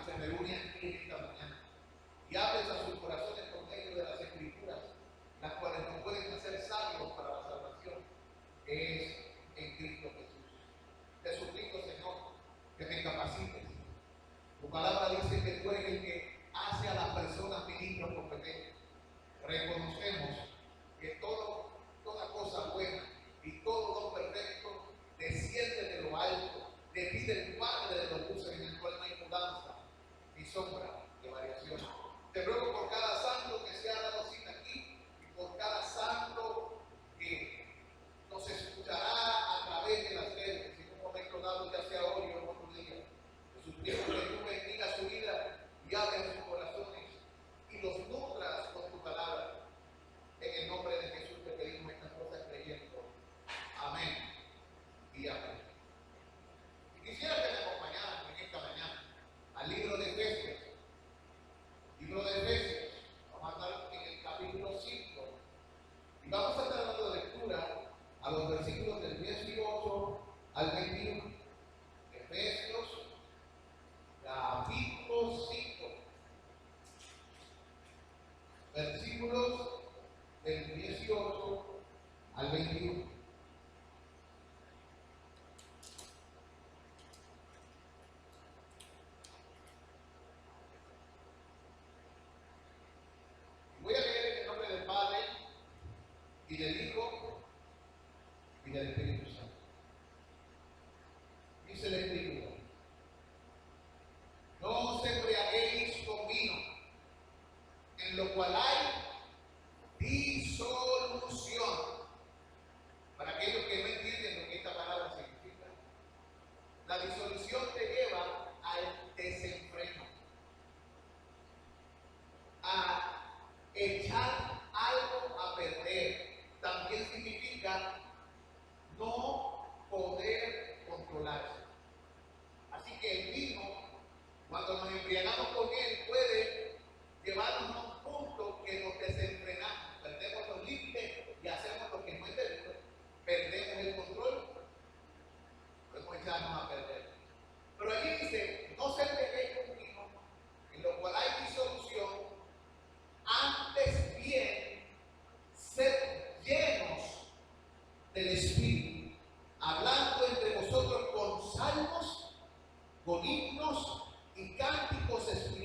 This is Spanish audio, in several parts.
que se reúne aquí en esta mañana y hables a sus corazones por medio de las Escrituras, las cuales nos pueden hacer sabios para la salvación que es en Cristo Jesús. Te suplico, Señor, que me capacites. Tu palabra dice que tú eres el que hace a las personas ministros competentes. Reconocemos que toda cosa buena y todo don perfecto desciende de lo alto, de ti del Padre de los luces, en el cual no hay mudanza ni sombra de variación. Te ruego por cada santo que se ha dado cita aquí y por cada santo que nos escuchará a través de las redes, en un momento dado, ya sea hoy o en otro día. Te suplico que tú bendigas su vida y abres sus corazones y los nutras con tu palabra. En el nombre de Jesús te pedimos estas cosas creyendo. Amén y amén. Y quisiera que me acompañaran en esta mañana al libro de Efesios. Libro de Efesios, vamos a estar en el capítulo 5 y vamos a estar dando lectura a los versículos del 18 al 21. Efesios, capítulo 5, versículos del 18 al 21. Voy a leer en el nombre del Padre y del Hijo y del Espíritu Santo. Dice la Escritura: no os embriaguéis con vino, en lo cual hay disolución. Para aquellos que no entienden lo que esta palabra significa, la disolución te lleva al desenfreno, a echar algo a perder. También significa no poder controlarse. Así que el vino, cuando nos embriagamos con él, puede llevarnos a un punto que nos desenfrenamos, perdemos los límites y hacemos lo que no es debido, perdemos el control, podemos echarnos a perder. Pero allí dice: no se embriaguéis con vino, en lo cual hay disolución, antes bien sed llenos del Espíritu, hablando entre vosotros con salmos, con himnos y cánticos espirituales,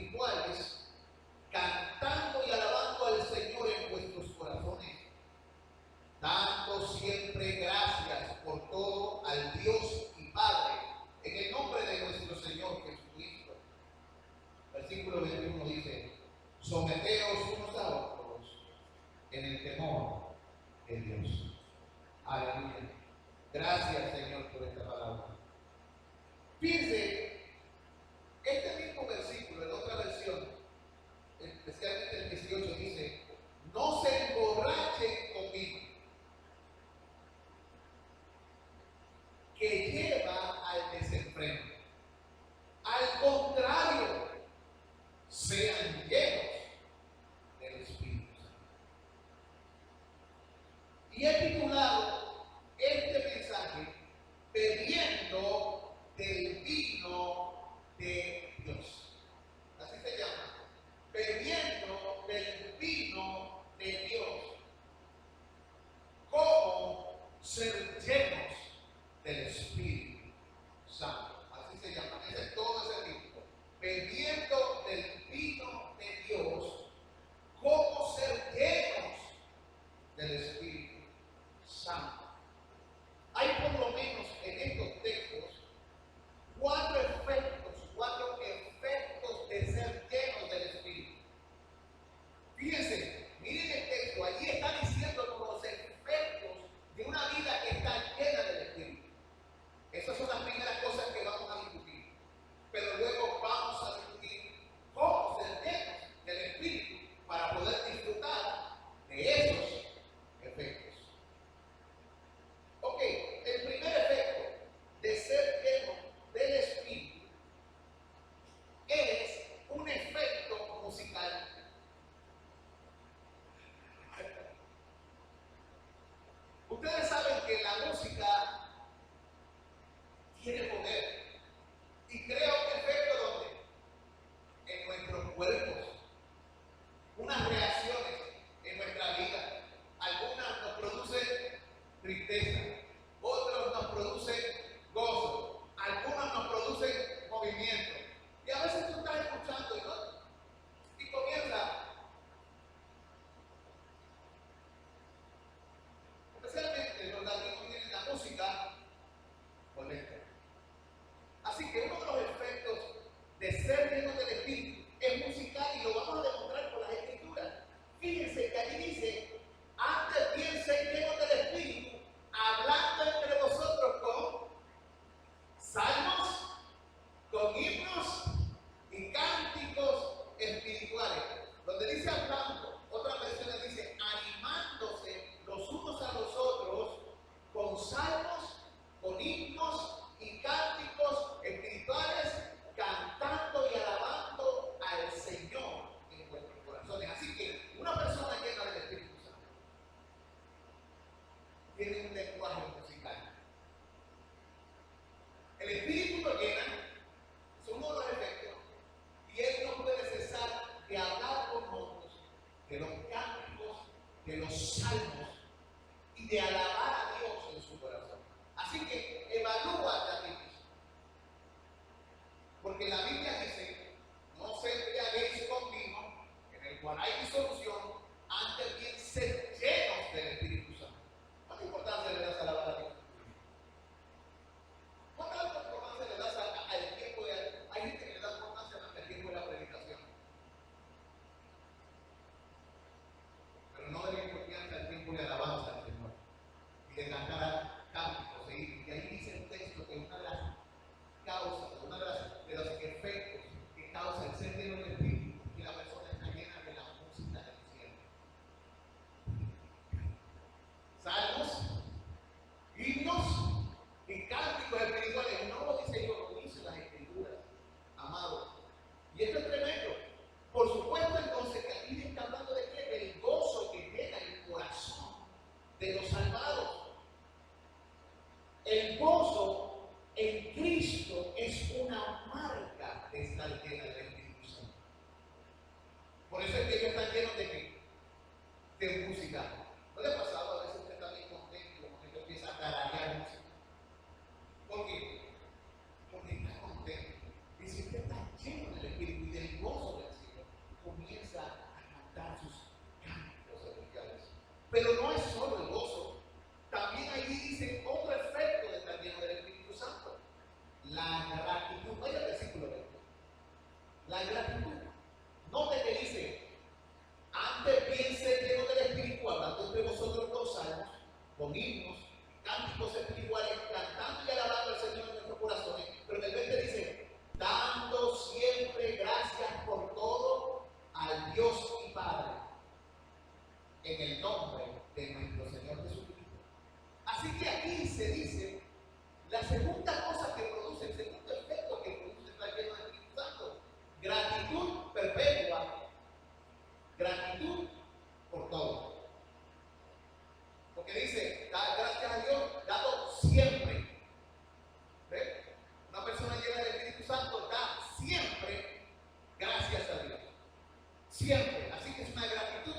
siempre. Así que es una gratitud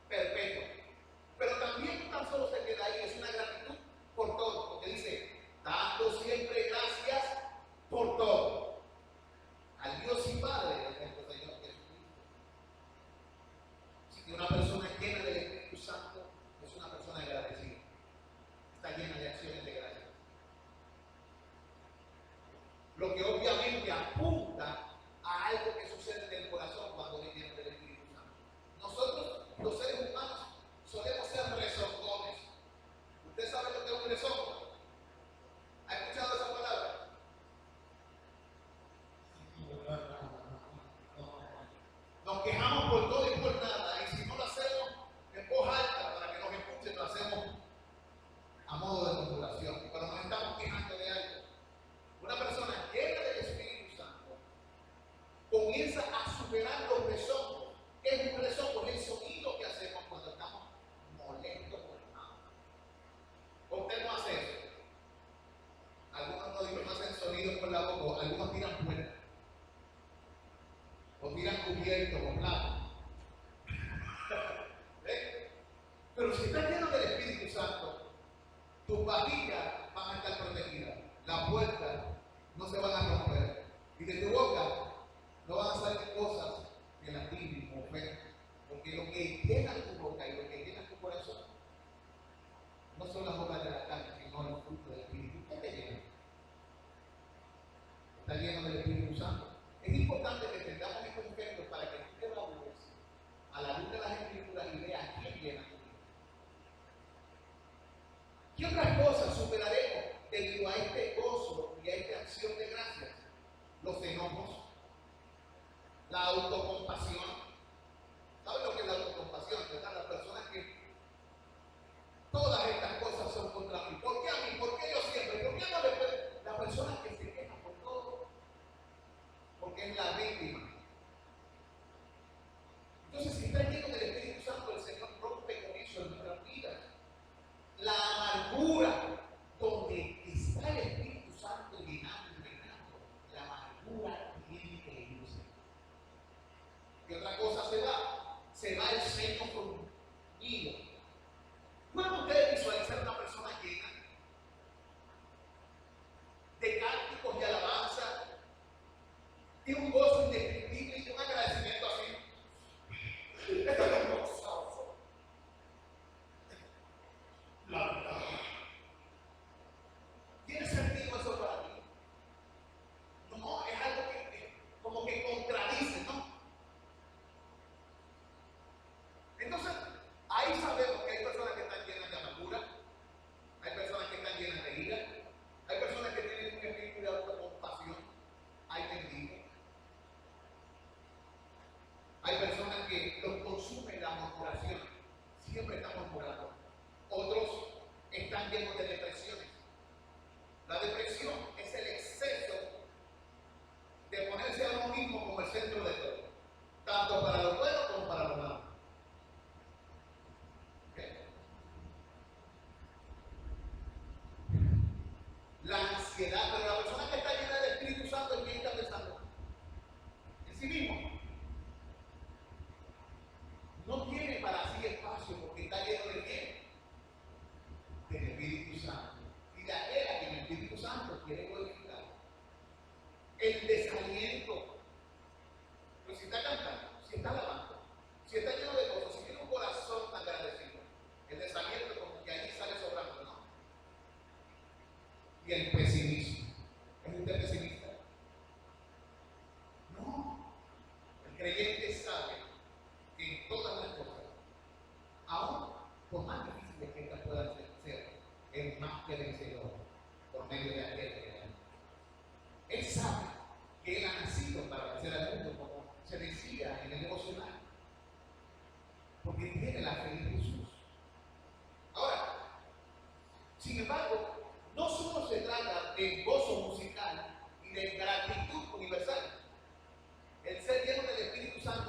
perpetua. Pero también no tan solo se queda ahí, es una gratitud por todo, porque dice, dando siempre gracias por todo. Al Dios y Padre de nuestro Señor Jesucristo. Así que una persona llena del Espíritu Santo es una persona agradecida. Está llena de acciones de gracias. Lo que obviamente apunta a algo que sucede en el corazón cuando viene lleno del Espíritu Santo. Nosotros, los seres humanos, solemos ser rezongones. ¿Usted sabe lo que es un rezongo? ¿Ha escuchado esa palabra? Nos quejamos por todo y por nada, y si no lo hacemos en voz alta para que nos escuchen, lo hacemos a modo de murmuración, pero nos estamos quejando de algo. Una persona llena del Espíritu Santo comienza a superar los rezongos. ¿Qué es un rezongo? Es el sonido que hacemos cuando estamos molestos por nada. Usted no hace eso. Algunos no hacen sonidos con la boca, algunos tiran puertas. O tiran cubiertos o platos. ¿Eh? Pero si estás lleno del Espíritu Santo, tus vasijas van a estar protegidas. Las puertas no se van a romper. Y de tu boca no van a salir cosas que lastimen o ofendan. Porque lo que llena tu boca y lo que llena tu corazón no son las obras de la carne, sino el fruto del Espíritu. ¿Qué te llena? Está lleno del Espíritu Santo. Es importante que tengamos estos ejemplos para que tú evalúes a la luz de las Escrituras y veas quién llena tu vida. ¿Qué otras cosas superaremos debido a este gozo y a esta acción de gracias? Los enojos, la autocompasión. ¿Saben lo que es la autocompasión? ¿Verdad? Las personas que todas estas cosas son contra mí. ¿Por qué a mí? ¿Por qué yo siempre? ¿Por qué no le puedo? Las personas que se quejan por todo, porque es la víctima. Entonces, si está lleno del Espíritu Santo, el Señor rompe con eso en nuestras vidas. La amargura, donde está el Espíritu Santo llenando y reinando, la amargura tiene que irse. ¿Qué otra cosa se va? Se va el seno conmigo. ¿Pueden ustedes visualizar una persona llena de cánticos y alabanza, de un gozo indescriptible y de un agradecimiento así? Esto es gozoso. La verdad. ¿Tiene sentido eso para ti? No, es algo que como que contradice, ¿no? Entonces, ahí sabemos que hay personas que están llenas de amargura, hay personas que están llenas de ira, hay personas que tienen un espíritu de autocompasión, hay benditos. Hay personas que los consume la murmuración, siempre están murmurando. Otros están llenos de depresiones. La depresión es el exceso de ponerse a uno mismo como el centro de todo, tanto para lo bueno como para lo malo. ¿Okay? La ansiedad, pero la persona que está llena del Espíritu Santo, ¿en quién está pensando? En sí mismo. No tiene para sí espacio porque está lleno de quién? Del Espíritu Santo. Y de aquella que el Espíritu Santo quiere glorificar. El desaliento. Pero si está cantando, si está alabando, si está lleno de cosas, si tiene un corazón agradecido, el desaliento como que allí sale sobrando, ¿no? Y el pesimismo. ¿Es usted pesimista? No. El creyente sabe que en todas las cosas, aún por más difíciles que estas puedan ser, es más que vencedor por medio de aquel que ama. Él sabe que él ha nacido para vencer al mundo, como se decía en el devocional, porque tiene la fe en Jesús. Ahora, sin embargo, no solo se trata de gozo musical y de gratitud universal. El ser lleno del Espíritu Santo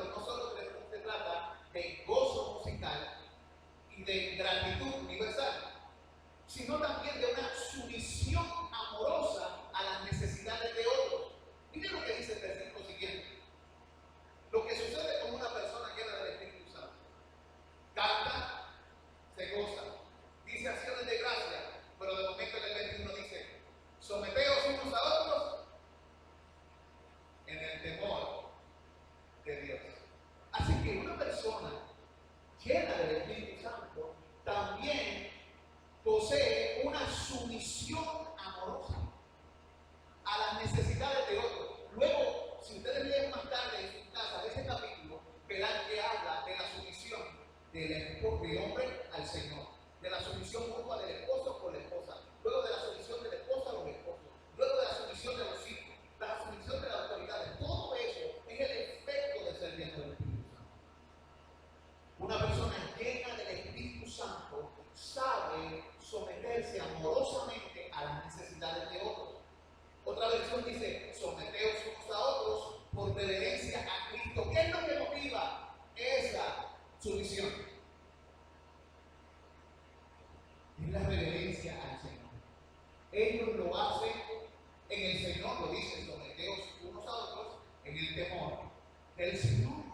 del Señor.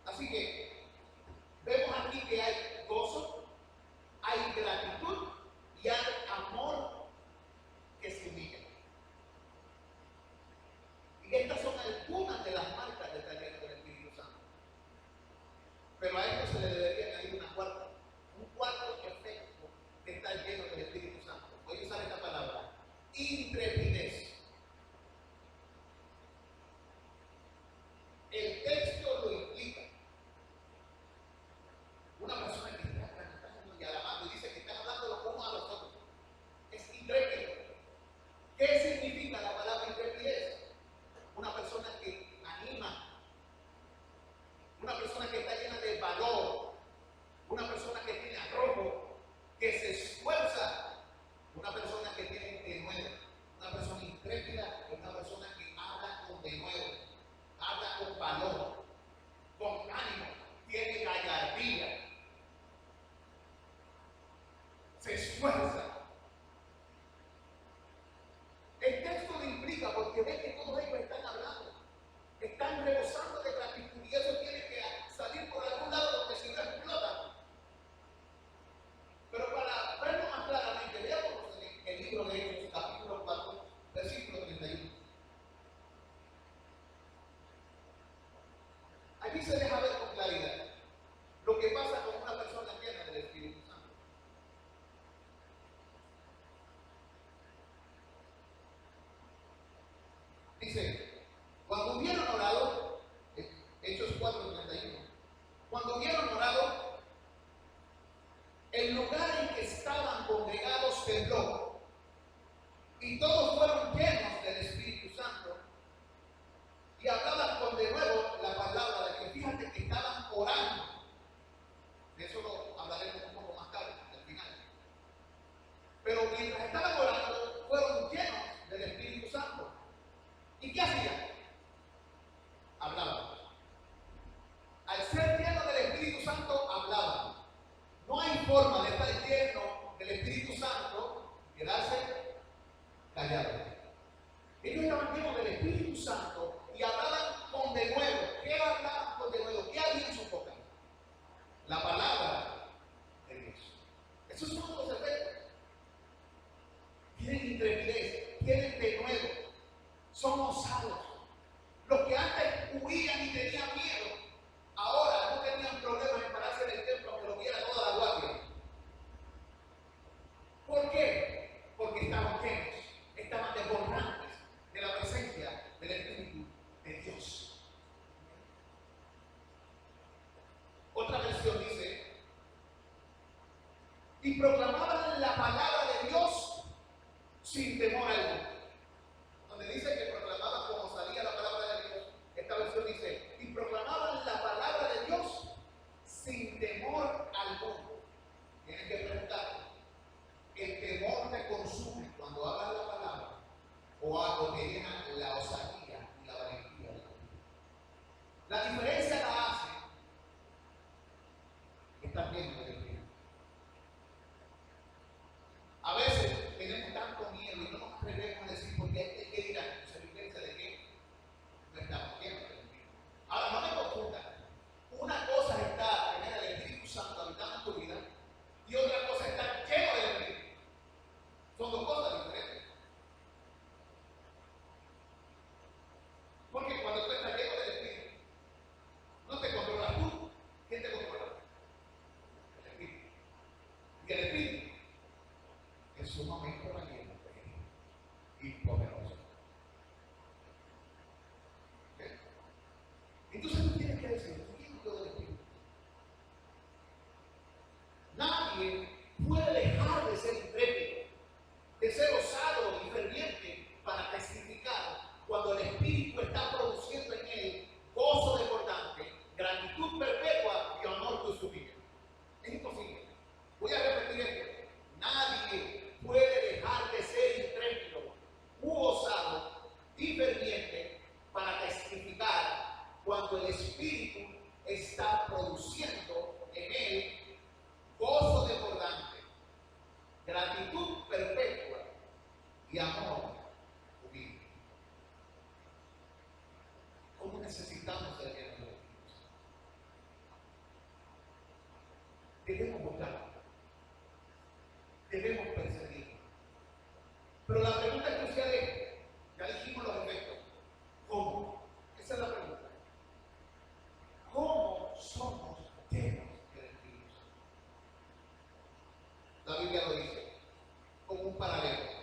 Así que vemos aquí que hay gozo, hay gratitud y hay amor que se humilla. Y estas son algunas de las marcas de estar lleno del Espíritu Santo. Pero a esto se le debería añadir un cuarto efecto de estar lleno del Espíritu Santo. Voy a usar esta palabra: intrepidez. necesitamos ser llenos del Espíritu Santo. Debemos buscarlo. Debemos perseguirlo. Pero la pregunta crucial es, ya dijimos los efectos, ¿cómo? Esa es la pregunta. ¿Cómo somos llenos del Espíritu Santo? La Biblia lo dice, como un paralelo.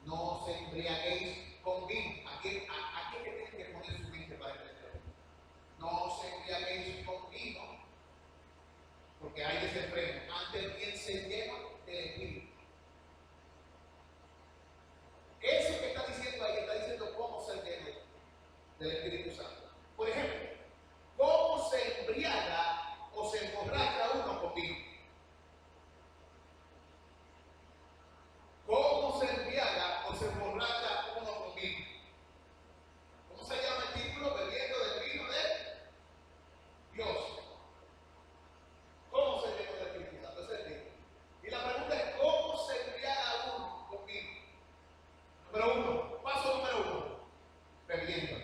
No os embriaguéis con vino. Aquí es que tienen que poner su mente para entender. No os embriaguéis con vino, porque hay desenfreno. Antes bien se llena del Espíritu. Eso que está diciendo ahí, está diciendo cómo ser lleno del Espíritu Santo. Por ejemplo, ¿cómo se embriaga o se emborracha uno con vino? ¿Cómo se embriaga o se emborracha uno con vino? ¿Cómo se llama el título? Bebiendo del vino de Dios. ¿Cómo se llena del Espíritu Santo? Ese es el título. Y la pregunta es, ¿cómo se embriaga uno con vino? Número uno, paso número uno, bebiendo.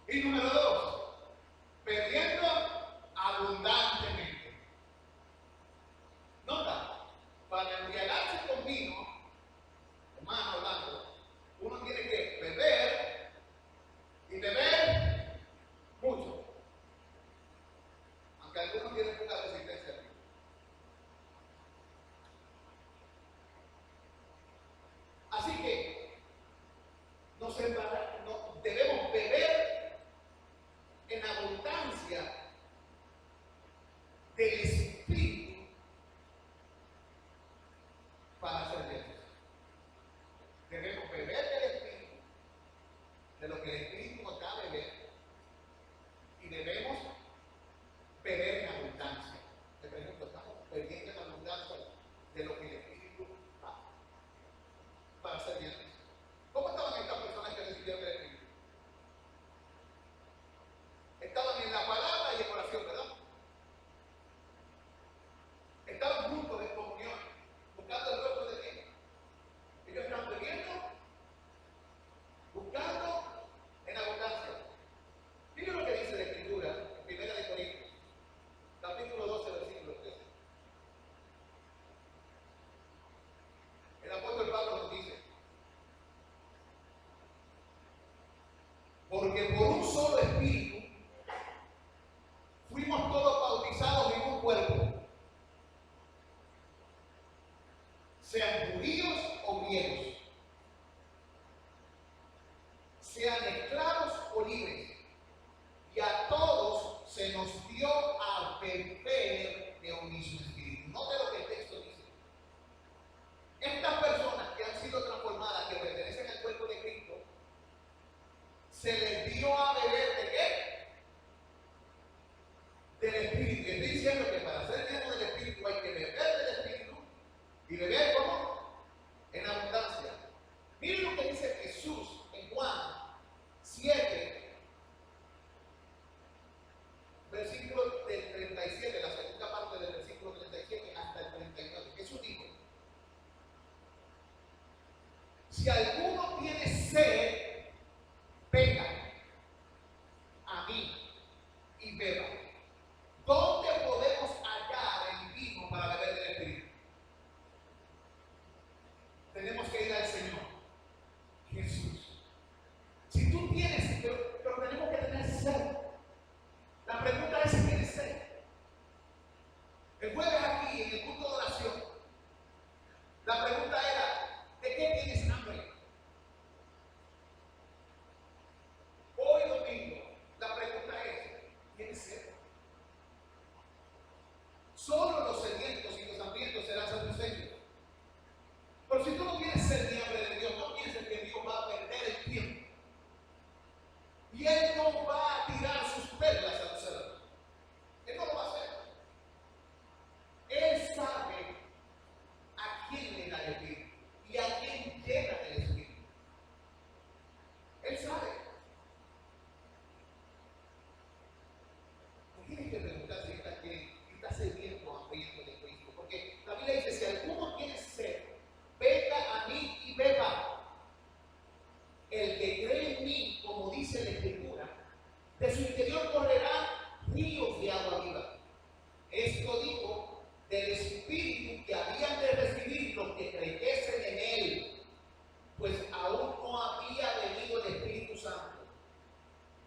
Y número dos, bebiendo abundantemente. Nota, para embriagarse con vino, hermano hablando, uno tiene que beber y beber mucho. Aunque algunos tienen poca resistencia al vino. Así que debemos beber en abundancia del Espíritu para ser llenos. Debemos beber del Espíritu, de lo que el Espíritu nos da a beber, y debemos beber en abundancia. Por ejemplo, estamos bebiendo en abundancia de lo que el Espíritu da para ser llenos. ¿Cómo estaban estas personas que recibieron el Espíritu? Estaban en la palabra y en oración, ¿verdad? Estaban juntos en comunión, buscando el cuerpo de Dios. Ellos estaban bebiendo, buscando en abundancia. Miren lo que dice la Escritura en 1 Corintios, capítulo 12, versículo 13. El apóstol Pablo nos dice, porque por un solo Espíritu fuimos todos bautizados en un cuerpo, sean judíos o griegos, sean esclavos o libres, y a todos se nos dio a beber de un mismo Espíritu. Note lo que el texto dice. Estas personas que han sido transformadas, que pertenecen al cuerpo de Cristo, se les dio a beber de qué?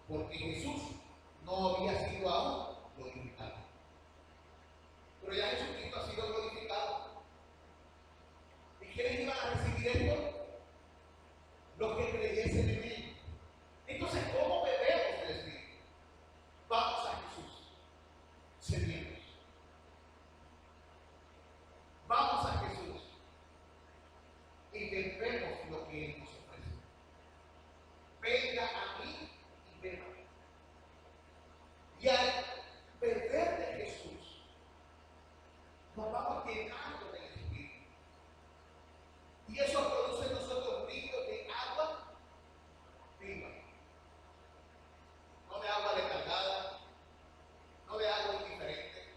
porque Jesús no había sido aún glorificado. Pero ya Jesucristo ha sido glorificado. ¿Y quiénes iban a recibir esto? Los que creyesen en él. Entonces, ¿cómo bebemos del Espíritu? Vamos a Jesús, sedientos. Vamos a Jesús y bebemos lo que Él nos ofrece. Venga a mí y beba. Y al beber de Jesús, nos vamos llenando del Espíritu. Y eso produce en nosotros ríos de agua viva. No de agua descargada, no de agua indiferente,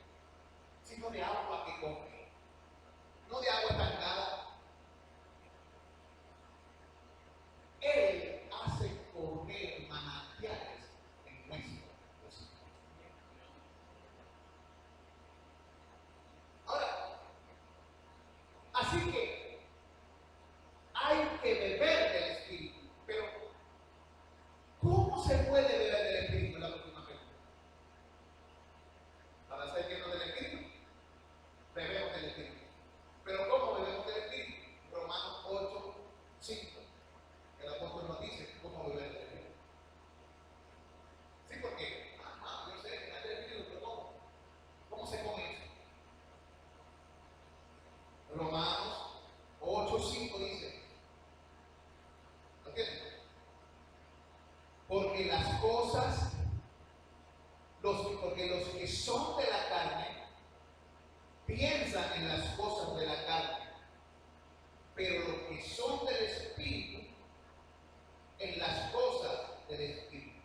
sino de agua que come, no de agua estancada. Él hace correr manantiales en nuestro corazón. Ahora, así que hay que beber del Espíritu, pero ¿cómo se puede beber del Espíritu? Es la última pregunta. Para ser lleno del Espíritu, bebemos del Espíritu. Pero ¿cómo bebemos del Espíritu? Romanos 8, 5. El apóstol nos dice cómo beber del Espíritu. Sí, porque, yo sé que hay del Espíritu, pero ¿cómo? ¿Cómo se come eso? Romanos 8, 5 dice, ¿lo entienden? Porque los que son de la carne piensan en las cosas de la carne, pero los que son del Espíritu en las cosas del Espíritu.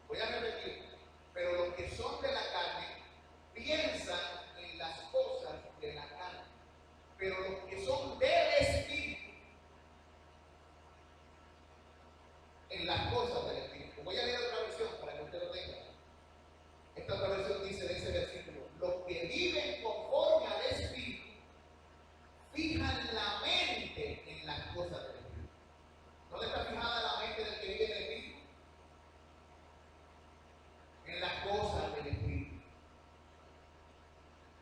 Voy a repetir, pero los que son de la carne piensan en las cosas de la carne, pero los que son del Espíritu en las cosas del Espíritu. Voy a leer otra versión para que usted lo tenga. Esta otra versión dice de ese versículo: los que viven conforme al Espíritu fijan la mente en las cosas del Espíritu. ¿Dónde está fijada la mente del que vive en el Espíritu? En las cosas del Espíritu.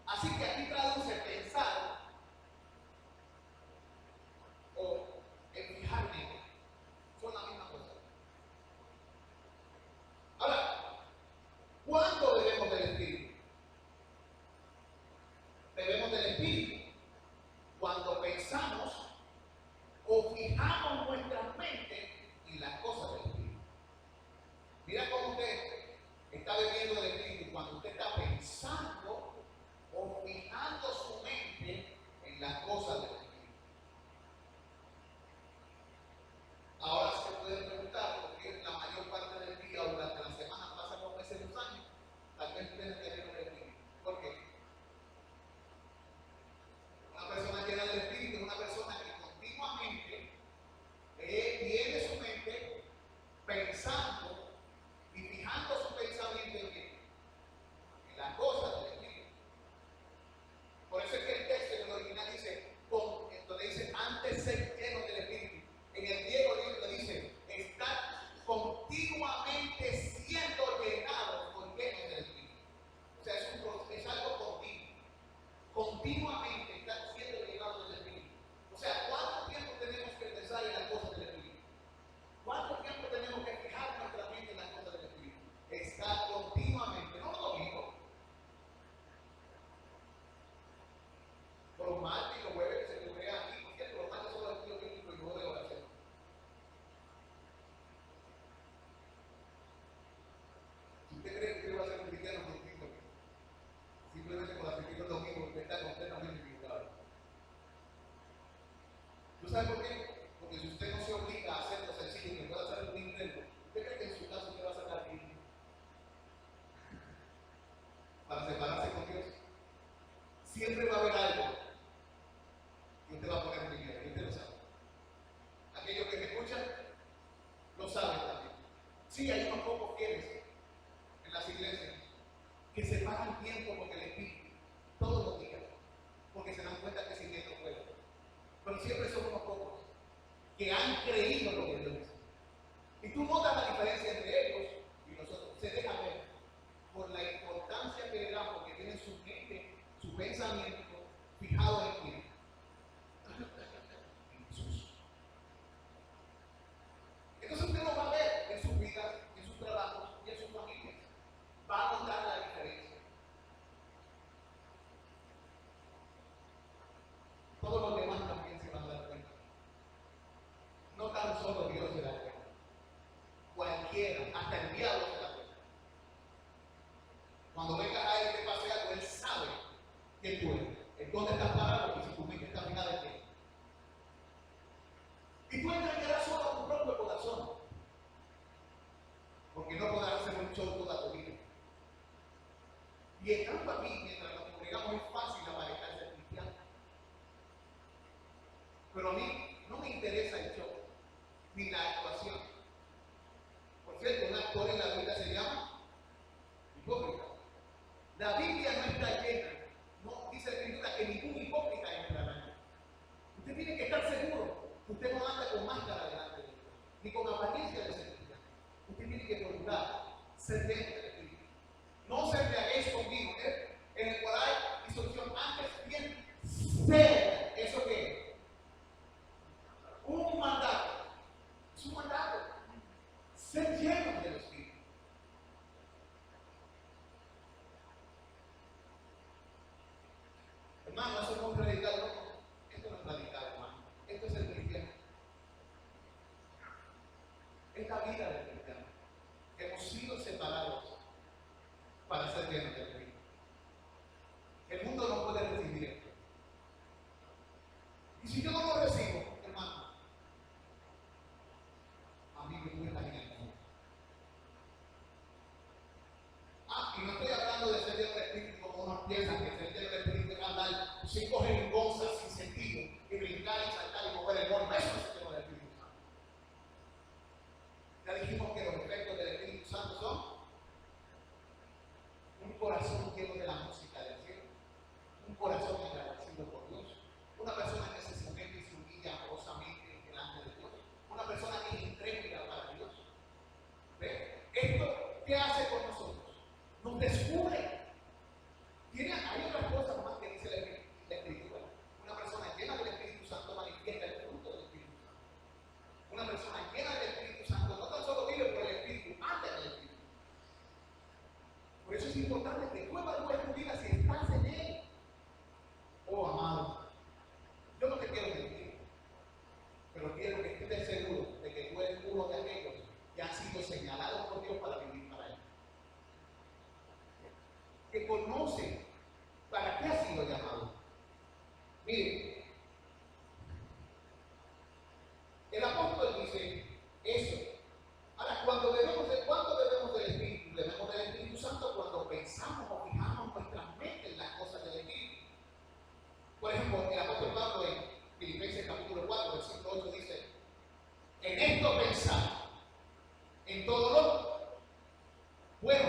Así que aquí traduce pensar o en fijarme. Son la misma cosa. Ahora, ¿cuándo bebemos del Espíritu? Bebemos del Espíritu cuando pensamos o fijamos nuestra mente en las cosas del Espíritu. Mira cómo usted está bebiendo del Espíritu cuando usted está pensando o fijando su mente en las cosas del Espíritu. Ahora se puede preguntar por qué la mayor parte del día o durante la semana pasa como meses de 2 años. Tal vez usted no esté lleno del Espíritu. ¿Por qué? Una persona llena del Espíritu es una persona que continuamente tiene su mente pensando y fijando su pensamiento en las cosas del Espíritu. Por eso es que el texto en el original dice, donde dice antes ser lleno del Espíritu. En el griego le dice, estar continuamente siendo llenado por lleno del Espíritu. O sea, es algo continuo. Continuamente estar siendo llenado del Espíritu. O sea, ¿cuánto tiempo tenemos que pensar en las cosas del Espíritu? ¿Cuánto tiempo tenemos que fijar nuestra mente en las cosas del Espíritu? Estar continuamente, no lo domingo. Por los martes y los jueves que se congregan aquí, porque los martes son los estudios bíblicos y luego de oración. Si usted cree que usted va a ser un cristiano, no entiendo. Simplemente por asistir el domingo, usted está completamente equivocado. ¿Tú sabes por qué? Porque si usted no se obliga a hacer lo sencillo que pueda hacer un intento, ¿usted cree que en su caso usted va a sacar tiempo para separarse con Dios? Siempre va a haber algo que usted va a poner primero, y usted lo sabe. Aquellos que me escuchan lo saben también. Sí, hay unos pocos fieles en las iglesias que se pagan tiempo porque el Espíritu todos los días, porque se dan cuenta que sin esto puede. Pero siempre son unos pocos que han creído lo que Dios dice. Y tú notas la diferencia entre ellos y nosotros. Se deja ver por la importancia que le dan, porque tienen su mente, su pensamiento fijado en quién. En Jesús. Entonces usted lo va a ver en sus vidas, en sus trabajos y en sus familias. Va a notar la diferencia. Todos los demás también se van a dar cuenta. No tan solo Dios se da cuenta. Cualquiera, hasta el diablo se da cuenta. Cuando venga a él te pase algo, él sabe que tú eres. En dónde estás parado y si tu mente está fijada en ti. Y tú engañarás solo a tu propio corazón. Porque no podrás hacer un show toda tu vida. Y estando aquí, mientras nos congregamos, es fácil aparentarse cristiano. Pero a mí no me interesa el show, ni la actuación. Por cierto, un actor en la Biblia se llama hipócrita. La Biblia no está llena, no dice la Escritura que ningún hipócrita entrará. Usted tiene que estar seguro que usted no anda con máscara delante de Dios, ni con apariencia de ser cristiano. Usted tiene que procurar ser dentro del Espíritu. No se embriaguéis conmigo, en el cual hay disolución. Antes bien, ser, ¿eso qué? Un mandato. Es un mandato. Ser lleno del Espíritu. Hermano, eso no es radical, no. Esto no es radical, hermano. Esto es el cristiano. Es la vida del cristiano. Hemos sido separados para ser llenos del Espíritu. El mundo no puede recibir esto. Y si yo no lo recibo, hermano, a mí me cuesta en el mundo. Y no estoy hablando de ser lleno del Espíritu como unos piensan que ser lleno del Espíritu es andar sin coger cosas sin sentido y brincar y saltar y mover el gorro. Eso es ser lleno del Espíritu Santo. Ya dijimos que los efectos del Espíritu Santo son un corazón lleno de la música del cielo, un corazón agradecido por Dios, una persona que se somete y se humilla amorosamente delante de Dios, una persona que es intrépida para Dios. ¿Ve? Esto, ¿qué hace con nosotros? Nos descubre. Hay otras cosas más que dice la Escritura. Una persona llena del Espíritu Santo manifiesta el fruto del Espíritu Santo. Una persona llena del Espíritu Santo no tan solo vive por el Espíritu, anda en el Espíritu. Por eso es importante que tú evalúes tu vida si estás en Él. Oh, amado, yo no te quiero mentir, pero quiero que estés seguro de que tú eres uno de aquellos que han sido señalados por Dios para vivir para Él. Que conoce para qué ha sido llamado. Mire, el apóstol dice eso. Ahora, cuando debemos del Espíritu, debemos del Espíritu Santo cuando pensamos o fijamos nuestras mentes en las cosas del Espíritu. Por ejemplo, el apóstol Pablo en Filipenses capítulo 4, versículo 8 dice: en esto pensar, en todo lo bueno,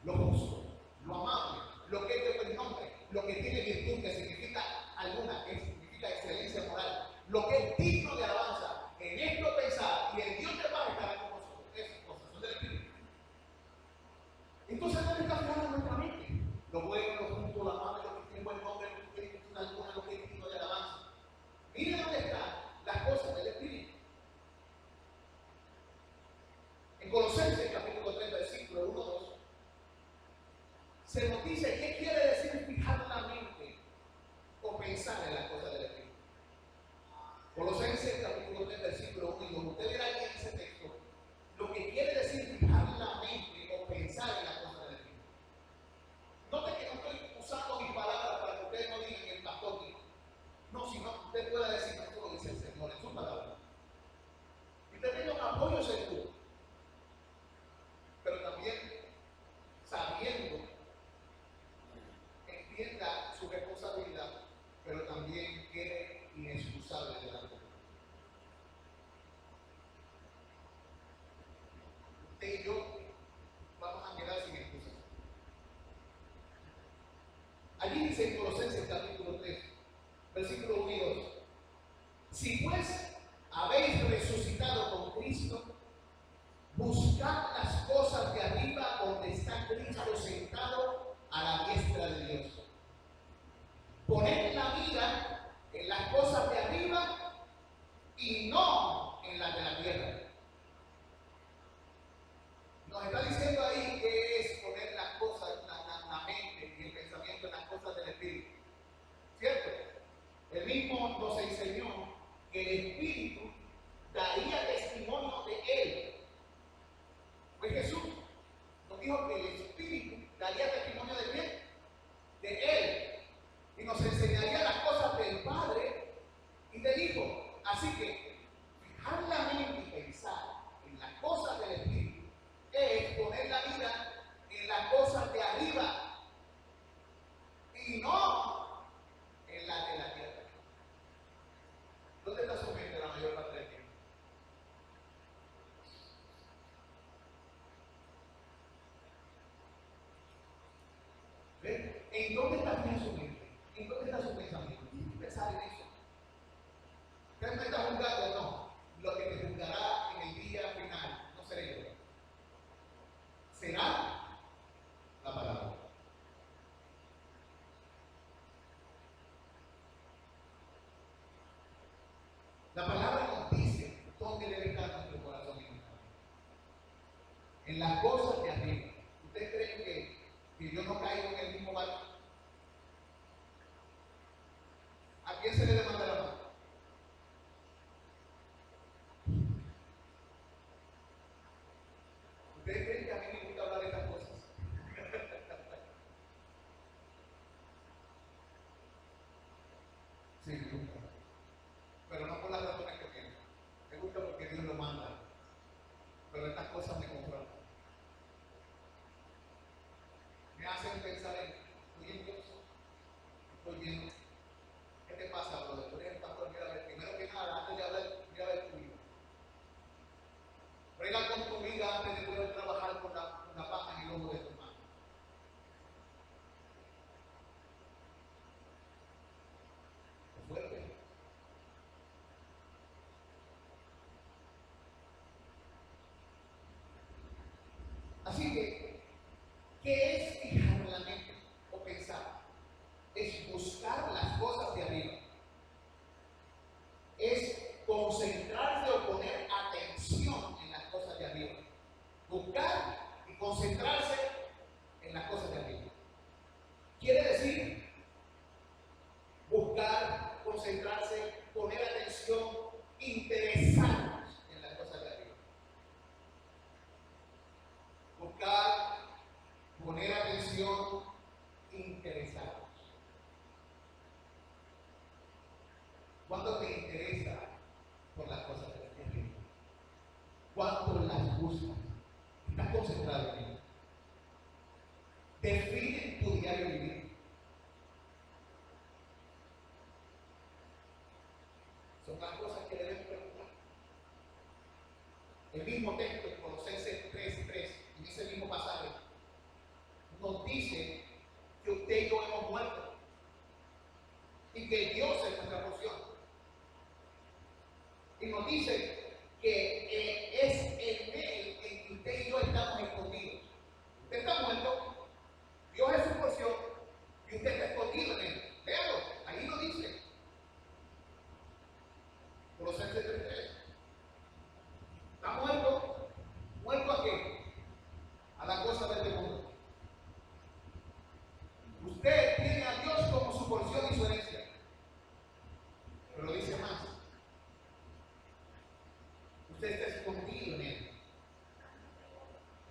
lo justo, lo amable, lo que es de buen nombre, lo que tiene virtud, que significa alguna, que significa excelencia moral, lo que es digno de alabanza, en esto pensar, y el Dios de paz estará con nosotros. Esas cosas son del Espíritu. Entonces, ¿dónde está fijando nuestra mente? Lo bueno, lo justo, lo amable, lo que tiene buen nombre, lo que tiene virtud alguna, lo que es digno de alabanza. Miren dónde están las cosas del Espíritu. En Colosenses capítulo 3, versículo 1, 2, se nos dice qué quiere decir fijar la mente o pensar en las cosas del Espíritu. Colosenses capítulo 3, versículo 1 y 2. Usted verá aquí en ese texto lo que quiere decir fijar la mente o pensar en las cosas del Espíritu. Note que no estoy usando mis palabras para que ustedes no digan que el pastor dijo. No, sino que usted pueda decir, esto lo dice el Señor en su palabra. Y usted tenga un apoyo seguro, pero también sabiendo ¿En dónde está bien su mente? ¿En dónde está su pensamiento? Tienes que pensar en eso. ¿Usted me está juzgando o no? Lo que te juzgará en el día final no seré yo. Será la palabra. La palabra nos dice dónde debe estar nuestro corazón y nuestra mente. En las cosas de arriba. ¿Usted cree que yo no caigo en el mismo barco? ¿A quién se le demanda la mano? ¿Ustedes creen que a mí me gusta hablar de estas cosas? Sí, me gusta. Pero no por las razones que tiene. Me gusta porque Dios lo manda. Pero estas cosas me confrontan. Me hacen pensar en, estoy en Dios, estoy lleno. ¿Qué te pasa, brother? Tú eres el pastor, mira a ver, primero que nada, antes de hablar, mira a ver tu vida. Brega con tu vida antes de poder trabajar con la paja en el ojo de tu mano. Es fuerte. Así que, ¿qué es fijar la mente o pensar? Es buscar las cosas de arriba. Es concentrarse o poner atención en las cosas de arriba. Buscar y concentrarse en las cosas de arriba. Quiere decir buscar, concentrarse, poner atención, interesarnos en las cosas de arriba. Buscar, poner atención, interesarnos. ¿Cuánto te interesa por las cosas de arriba? ¿Cuánto las buscas? ¿Estás concentrado en ellas? Define tu diario vivir. Son las cosas que debemos preocupar. El mismo texto, en Colosenses 3:3, en ese mismo pasaje, nos dice que usted y yo hemos muerto y que Dios es nuestra porción. Y nos dice que es en Él en que usted y yo estamos escondidos. Usted está muerto, Dios es su porción y usted está escondido en Él. Véalo, ahí lo dice. Colosenses 3:3. Está muerto. ¿Muerto a qué? A la cosa de este mundo. Usted tiene a Dios como su porción y su herencia. Pero lo dice más. Usted está escondido en Él.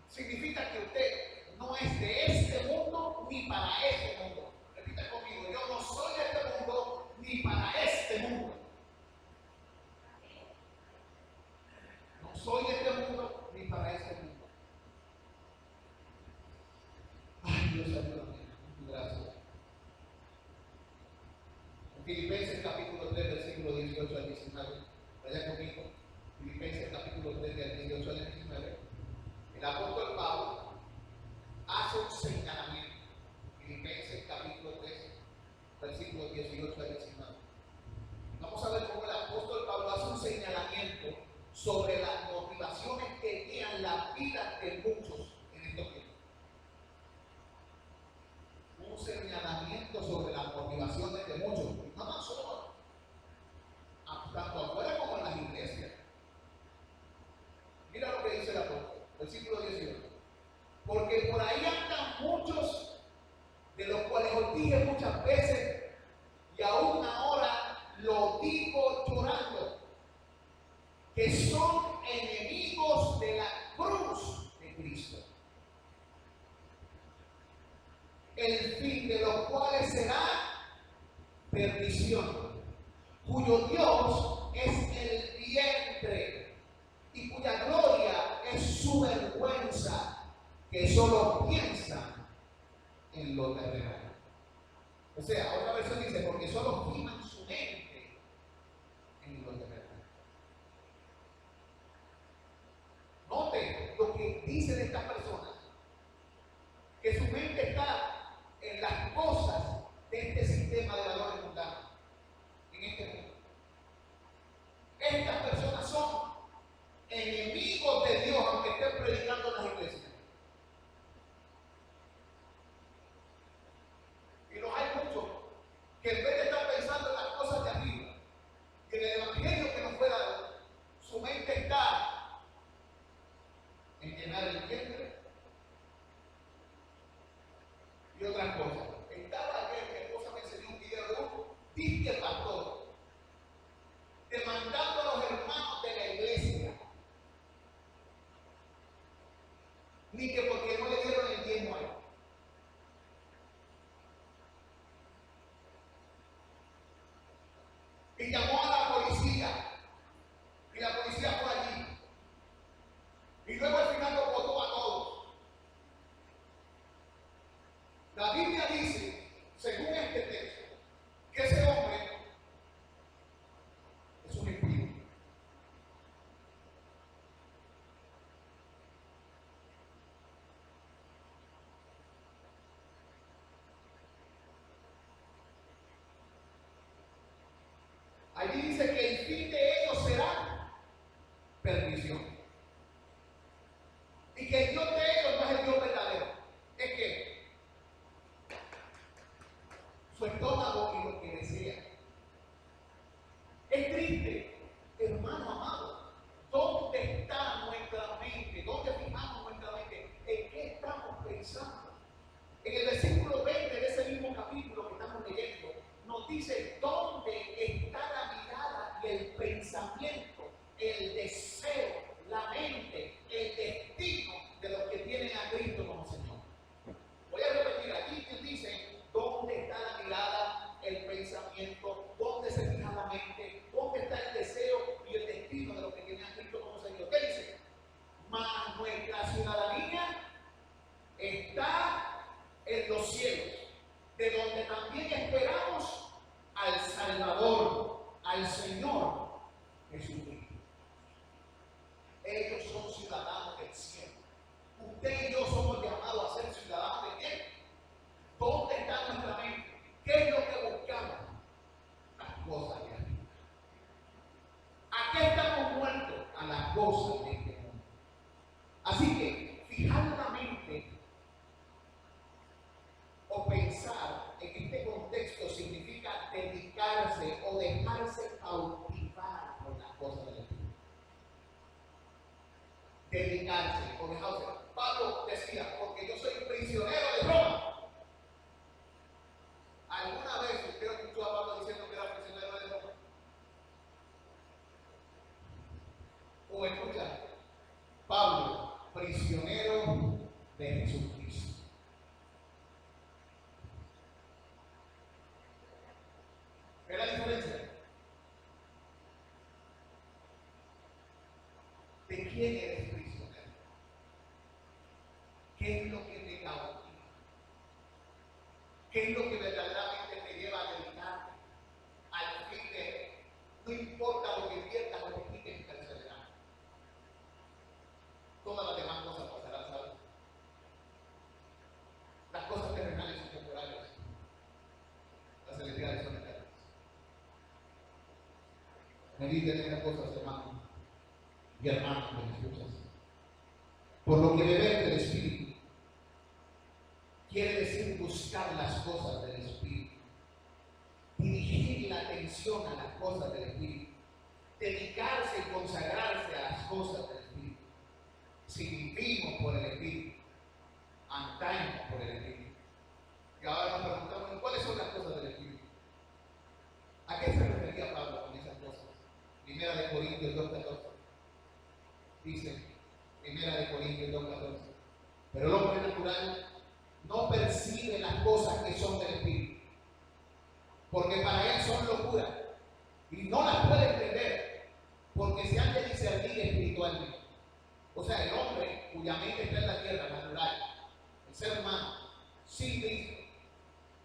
Significa que usted no es de este mundo ni para este mundo. Repita conmigo, yo no soy de este mundo ni para este mundo. No soy de este mundo ni para este mundo. Ay, Dios ayúdame, gracias. En Filipenses capítulo 3, versículo 18 al 19. Vaya conmigo. Filipenses capítulo 3, del 18 al 19. El apóstol Pablo hace un señalamiento. Filipenses capítulo 3, versículos 18 al 19. Vamos a ver cómo el apóstol Pablo hace un señalamiento sobre las motivaciones que guían la vida de muchos en estos tiempos. Un señalamiento sobre las motivaciones de muchos, no tan solo tanto afuera como en las iglesias. Mira lo que dice el apóstol, versículo 18. Porque por ahí andan muchos, de los cuales os dije muchas veces, y aún ahora lo digo llorando, que son enemigos de la cruz de Cristo, el fin de los cuales será perdición, cuyo Dios es el vientre y cuya gloria es su vergüenza, que solo piensan en lo terrenal. O sea, otra versión dice, porque solo fijan su mente en lo terrenal. Note lo que dicen estas personas, que su mente está en las cosas ciudadanos del cielo. Usted y yo somos llamados a ser ciudadanos de qué? ¿Dónde está nuestra mente? ¿Qué es lo que buscamos? Las cosas de arriba. ¿A qué estamos muertos? A las cosas de este mundo. Así que fijar la mente o pensar en este contexto significa dedicarse o dejarse cautivar por las cosas del Espíritu. Dedicarse o dejarse. Pablo decía, porque yo soy prisionero de Roma. ¿Alguna vez usted escuchó a Pablo diciendo que era prisionero de Roma? O escucha, Pablo, prisionero de Jesucristo. ¿Ve la diferencia? ¿De quién eres prisionero? ¿Qué es lo que te cautiva? ¿Qué es lo que verdaderamente te lleva a dedicarte al fin de no importa lo que pierdas o te quites perseverar? Todas las demás cosas pasarán, ¿sabes? Las cosas terrenales son temporales, las celestiales son eternas. Mediten estas cosas, hermanos y hermanos que me escuchas. Por lo que beber del Espíritu quiere decir buscar las cosas del Espíritu, dirigir la atención a las cosas del Espíritu, dedicarse y consagrarse a las cosas del Espíritu. Si vivimos por el Espíritu, andamos por el Espíritu. Y ahora nos preguntamos, ¿cuáles son las cosas del Espíritu? ¿A qué se refería Pablo con esas cosas? Primera de Corintios 2:14. Dice, Primera de Corintios 2:14. Pero el hombre natural no percibe las cosas que son del Espíritu, porque para él son locura, y no las puede entender, porque se han de discernir espiritualmente. O sea, el hombre cuya mente está en la tierra, natural, el ser humano, sin Cristo,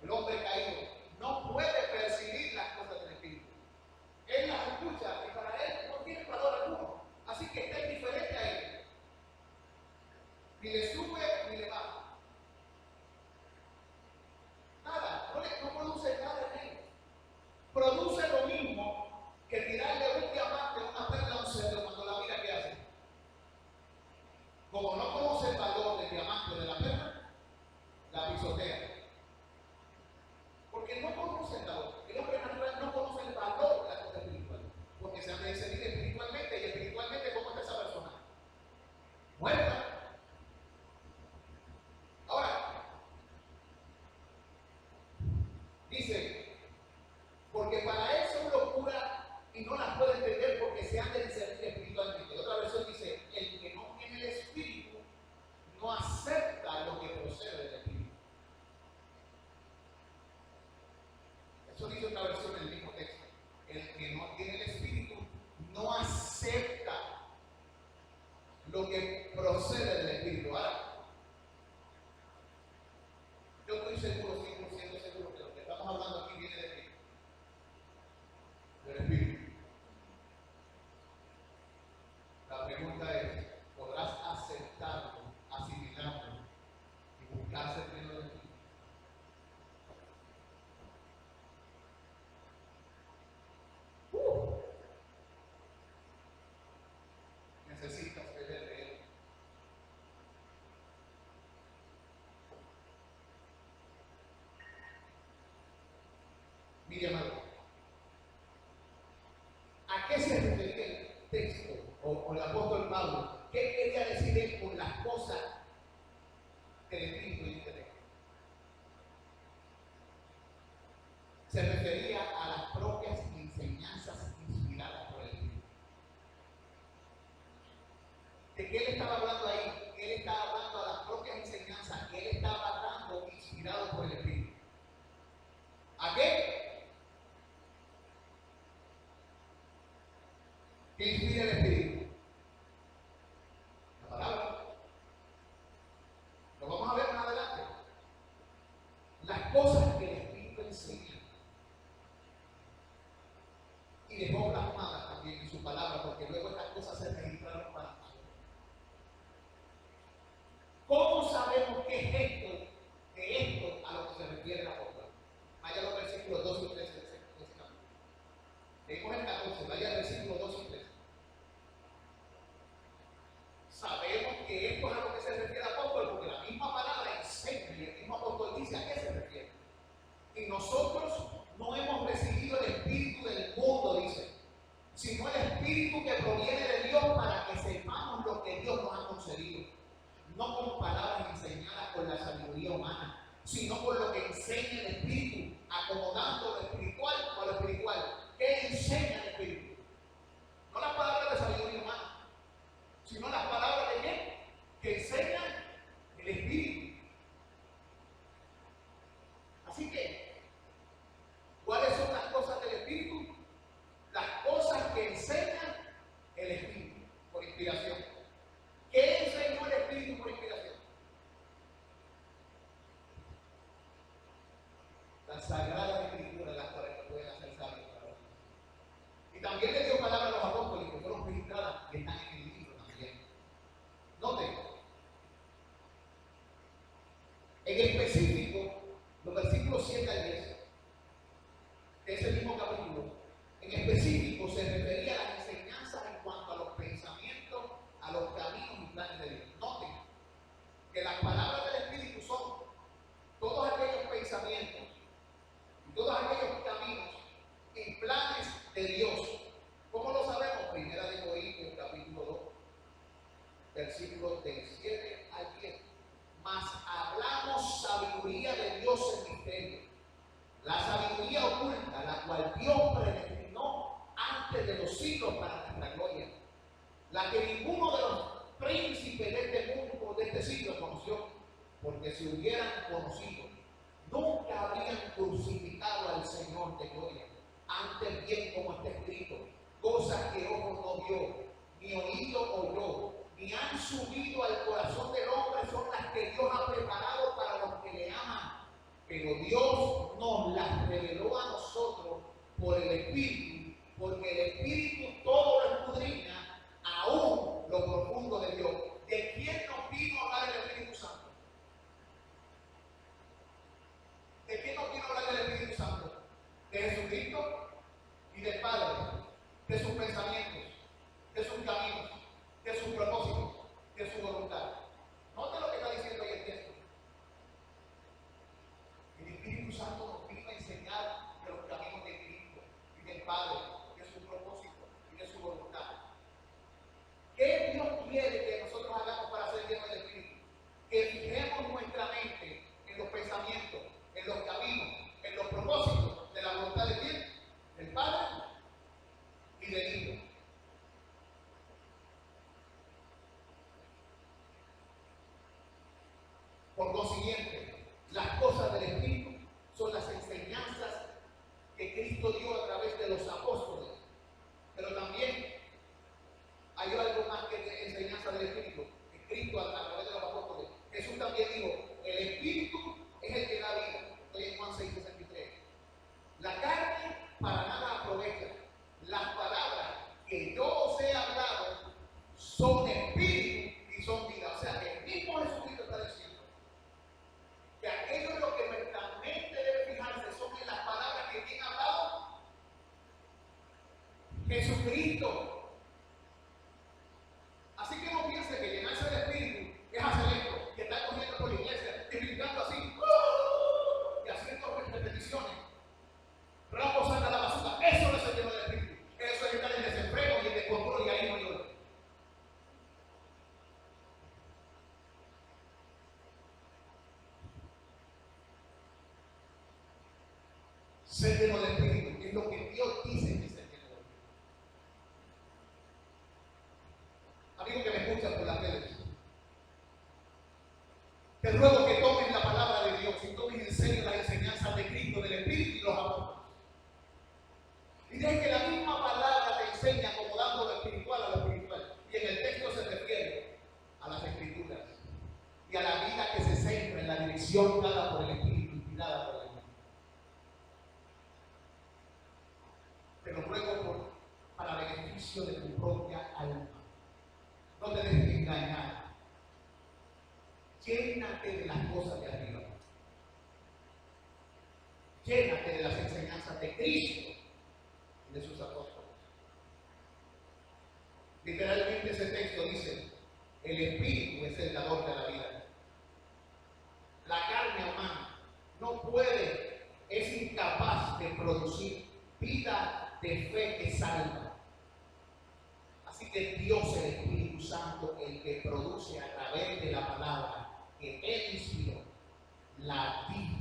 el hombre caído, no puede percibir las cosas del Espíritu. Él las escucha y para él no tiene valor alguno. Así que está indiferente a él. Ni le sube ni le baja. Nada, no produce nada en él. Produce lo mismo que tirarle un diamante a una perla a un cerdo cuando la mira, ¿qué hace? Como no conoce el valor del diamante o de la perla, la pisotea. Porque no conoce el valor. El hombre natural no conoce el valor de la cosa espiritual. Porque se han de discernir espiritualmente, y espiritualmente, ¿cómo está esa persona? Muerta. Ahora, dice, porque para él son locura y no las puede entender porque se han de discernir espiritualmente. Otra versión dice, el que no tiene el Espíritu no acepta lo que procede del Espíritu. Eso dice otra versión en el mismo texto. El que no tiene el Espíritu no acepta lo que procede del Espíritu. Ahora, yo estoy seguro, 100% seguro, que lo que estamos hablando aquí viene de qué? Del Espíritu. La pregunta es, ¿podrás aceptarlo, asimilarlo y buscar ser pleno del Espíritu? Necesitas beber de él. Mire, amado, ¿a qué se refería el texto o el apóstol Pablo? ¿Qué quería decir él con las cosas del Espíritu y del texto? Se refería a las propias enseñanzas inspiradas por el Espíritu. ¿De qué él estaba hablando ahí? Él estaba hablando a las propias enseñanzas que él estaba dando inspirado por el Espíritu. ¿A qué? ¿Qué inspira el Espíritu? La palabra. Lo vamos a ver más adelante. Las cosas que el Espíritu enseña. Y dejó plasmadas también en su palabra, porque luego estas cosas se registraron para nosotros. sino por lo que enseña el Espíritu, acomodando lo espiritual a lo espiritual. ¿Qué enseña el Espíritu? No las palabras de sabiduría humana, sino las palabras de ¿qué? Que enseñan el Espíritu. Así que, ¿cuáles son las cosas del Espíritu? Las cosas que enseña el Espíritu por inspiración. ¿Qué enseñó el Espíritu por inspiración? Las sagradas escrituras, las cuales nos pueden hacer sabios para nosotros. Y también le dio palabra a los apóstoles que fueron registradas y están en el libro también. Noten, en específico, los versículos 7 al 10 de ese mismo capítulo, en específico se refería a las enseñanzas en cuanto a los pensamientos, a los caminos y planes de Dios. Noten que las palabras del Espíritu son todos aquellos pensamientos y todos aquellos caminos y planes de Dios. ¿Cómo lo sabemos? Primera de Corintios, capítulo 2, versículos del 7 al 10. Mas hablamos sabiduría de Dios en misterio, la sabiduría oculta, la cual Dios predestinó antes de los siglos para nuestra gloria, la que ninguno de los príncipes de este mundo o de este siglo conoció, porque si hubieran conocido, nunca habrían crucificado al Señor de gloria. Antes bien, como está escrito, cosas que ojo no vio, ni oído oyó, ni han subido al corazón del hombre, son las que Dios ha preparado para los que le aman. Pero Dios nos las reveló a nosotros por el Espíritu, porque el Espíritu todo lo escudriña, aún lo profundo de Dios. ¿De quién nos vino a hablar el Espíritu Santo? ¿De quién nos vino a hablar el Espíritu Santo? De Jesucristo y del Padre, de sus pensamientos, de sus caminos, de sus propósitos, de su voluntad. Note lo que está diciendo ahí el texto. El Espíritu Santo nos vino a enseñar de los caminos de Cristo y del Padre, de su propósito y de su voluntad. ¿Qué Dios quiere que nosotros hagamos para ser llenos del Espíritu? Que fijemos nuestra mente en los pensamientos, en los caminos, en los propósitos de la voluntad de quién? Del Padre y del Hijo. Por consiguiente, las cosas del Espíritu son las enseñanzas que Cristo dio a través de los apóstoles. Pero también hay algo más que enseñanza del Espíritu, que Cristo a través de los apóstoles. Jesús también dijo, el Espíritu es el que da vida. Estoy en Juan 6:63. La carne para nada aprovecha. Las palabras que yo os he hablado son espíritu y son vida. O sea, que el mismo Jesucristo está diciendo que aquello en lo que nuestra mente debe fijarse son en las palabras que tiene hablado Jesucristo. Así que no piense que llenarse del Espíritu es hacer esto, que estar corriendo por la iglesia y gritando así, y haciendo repeticiones. Rambo saca la basura. Eso no es el lleno del Espíritu. Eso es estar en desempleo y en descontrol y ahí no llora. Ser lleno del Espíritu es lo que Dios dice que es ser lleno del Espíritu. Amigo que me escuchas por las redes, te ruego que tomes la palabra de Dios y tomes en serio las enseñanzas de Cristo, del Espíritu y los apóstoles. Y deje que la misma palabra te enseñe acomodando lo espiritual a lo espiritual. Y en el texto se refiere a las Escrituras y a la vida que se centra en la dirección dada por el Espíritu, inspirada por el Espíritu. Te lo ruego para beneficio de tu propia alma. No te dejes engañar. Llénate de las cosas de arriba. Llénate de las enseñanzas de Cristo y de sus apóstoles. Literalmente ese texto dice, el Espíritu es el dador de la vida. La carne humana no puede, es incapaz de producir vida de fe que salva. Así que Dios, el Espíritu Santo, el que produce a través de la palabra que Él inspiró, la vida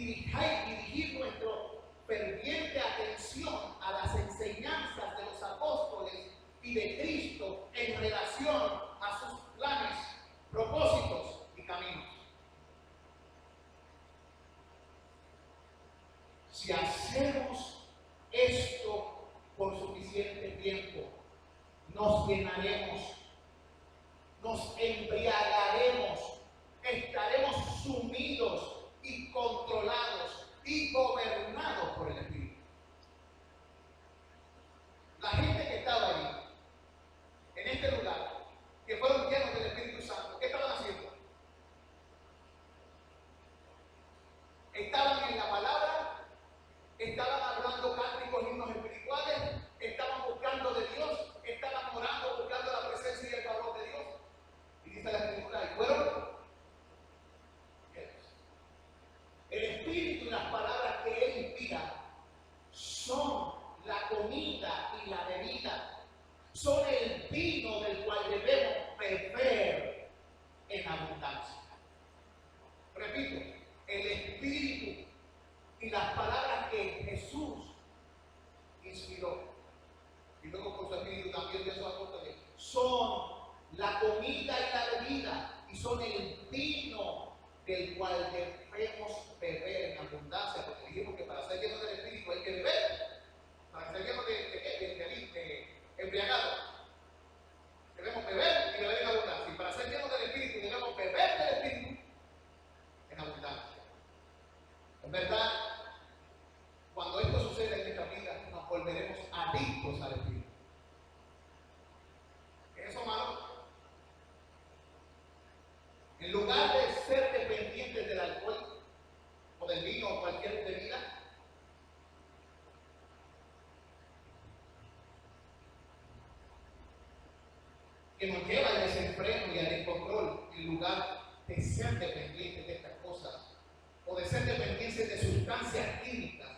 dirigir nuestra ferviente atención a las enseñanzas de los apóstoles y de Cristo en relación a sus planes, propósitos y caminos. Si hacemos esto por suficiente tiempo, nos llenaremos, nos embriagaremos, estaremos sumidos y controlados y gobernados por el Espíritu. La gente que estaba ahí, en este lugar, que fueron llenos del Espíritu Santo, ¿qué estaban haciendo? Estaban en la palabra, estaban hablando cánticos y himnos espirituales, estaban buscando de Dios, estaban orando, buscando la presencia y el favor de Dios. Y dice la Escritura, y fueron llenos. El Espíritu y las palabras que Él inspira son la comida y la bebida, son el vino del cual debemos beber en abundancia. Repito, el Espíritu y las palabras que Jesús inspiró, y luego por su Espíritu también de su apóstol, son la comida y la bebida, y son el vino del cual debemos beber en abundancia, porque dijimos que para ser lleno del Espíritu hay que beber, para ser lleno de embriagado debemos beber y beber en abundancia, y para ser lleno del Espíritu debemos beber del Espíritu en abundancia. En verdad, cuando esto sucede en esta vida, nos volveremos adictos al Espíritu. ¿Es eso malo? En lugar de ser dependientes del alcohol o del vino o cualquier bebida, que nos lleva al desenfreno y al descontrol, en lugar de ser dependientes de estas cosas o de ser dependientes de sustancias químicas,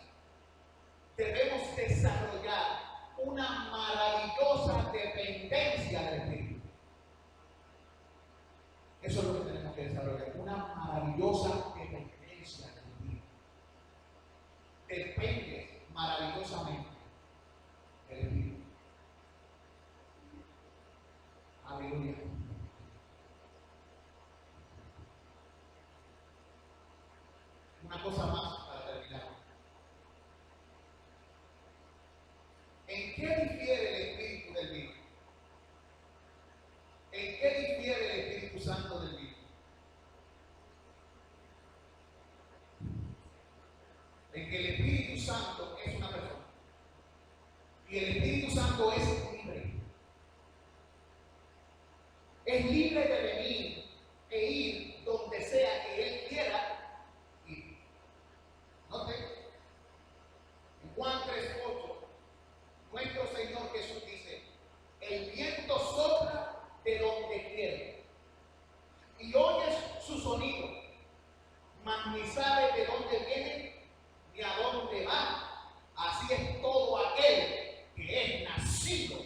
debemos desarrollar una maravillosa dependencia del Espíritu. Eso es lo que tenemos que desarrollar, una maravillosa dependencia del Espíritu. Depende maravillosamente del Espíritu. Aleluya. Una cosa más para terminar. ¿En qué difiere el Espíritu del vino? ¿En qué difiere el Espíritu Santo del vino? En que el Espíritu Santo es una persona y el Espíritu Santo es libre. Es libre de venir e ir donde sea que Él quiera ir. Note, en Juan 3:8, nuestro Señor Jesús dice: el viento sopla de donde quiere y oyes su sonido, mas ni sabe de dónde viene ni a dónde va. Así es todo aquel que es nacido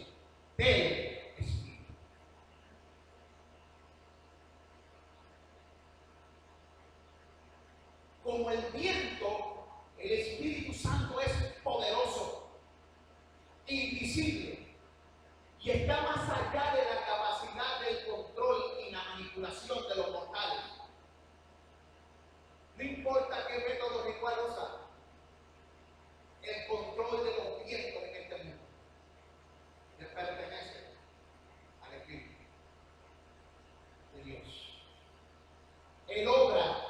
del Espíritu. Como el viento, el Espíritu Santo es poderoso, invisible, y está más allá de la capacidad del control y la manipulación de los mortales. No importa qué método ritual usa, el control de los vientos en este mundo le pertenece al Espíritu de Dios. Él obra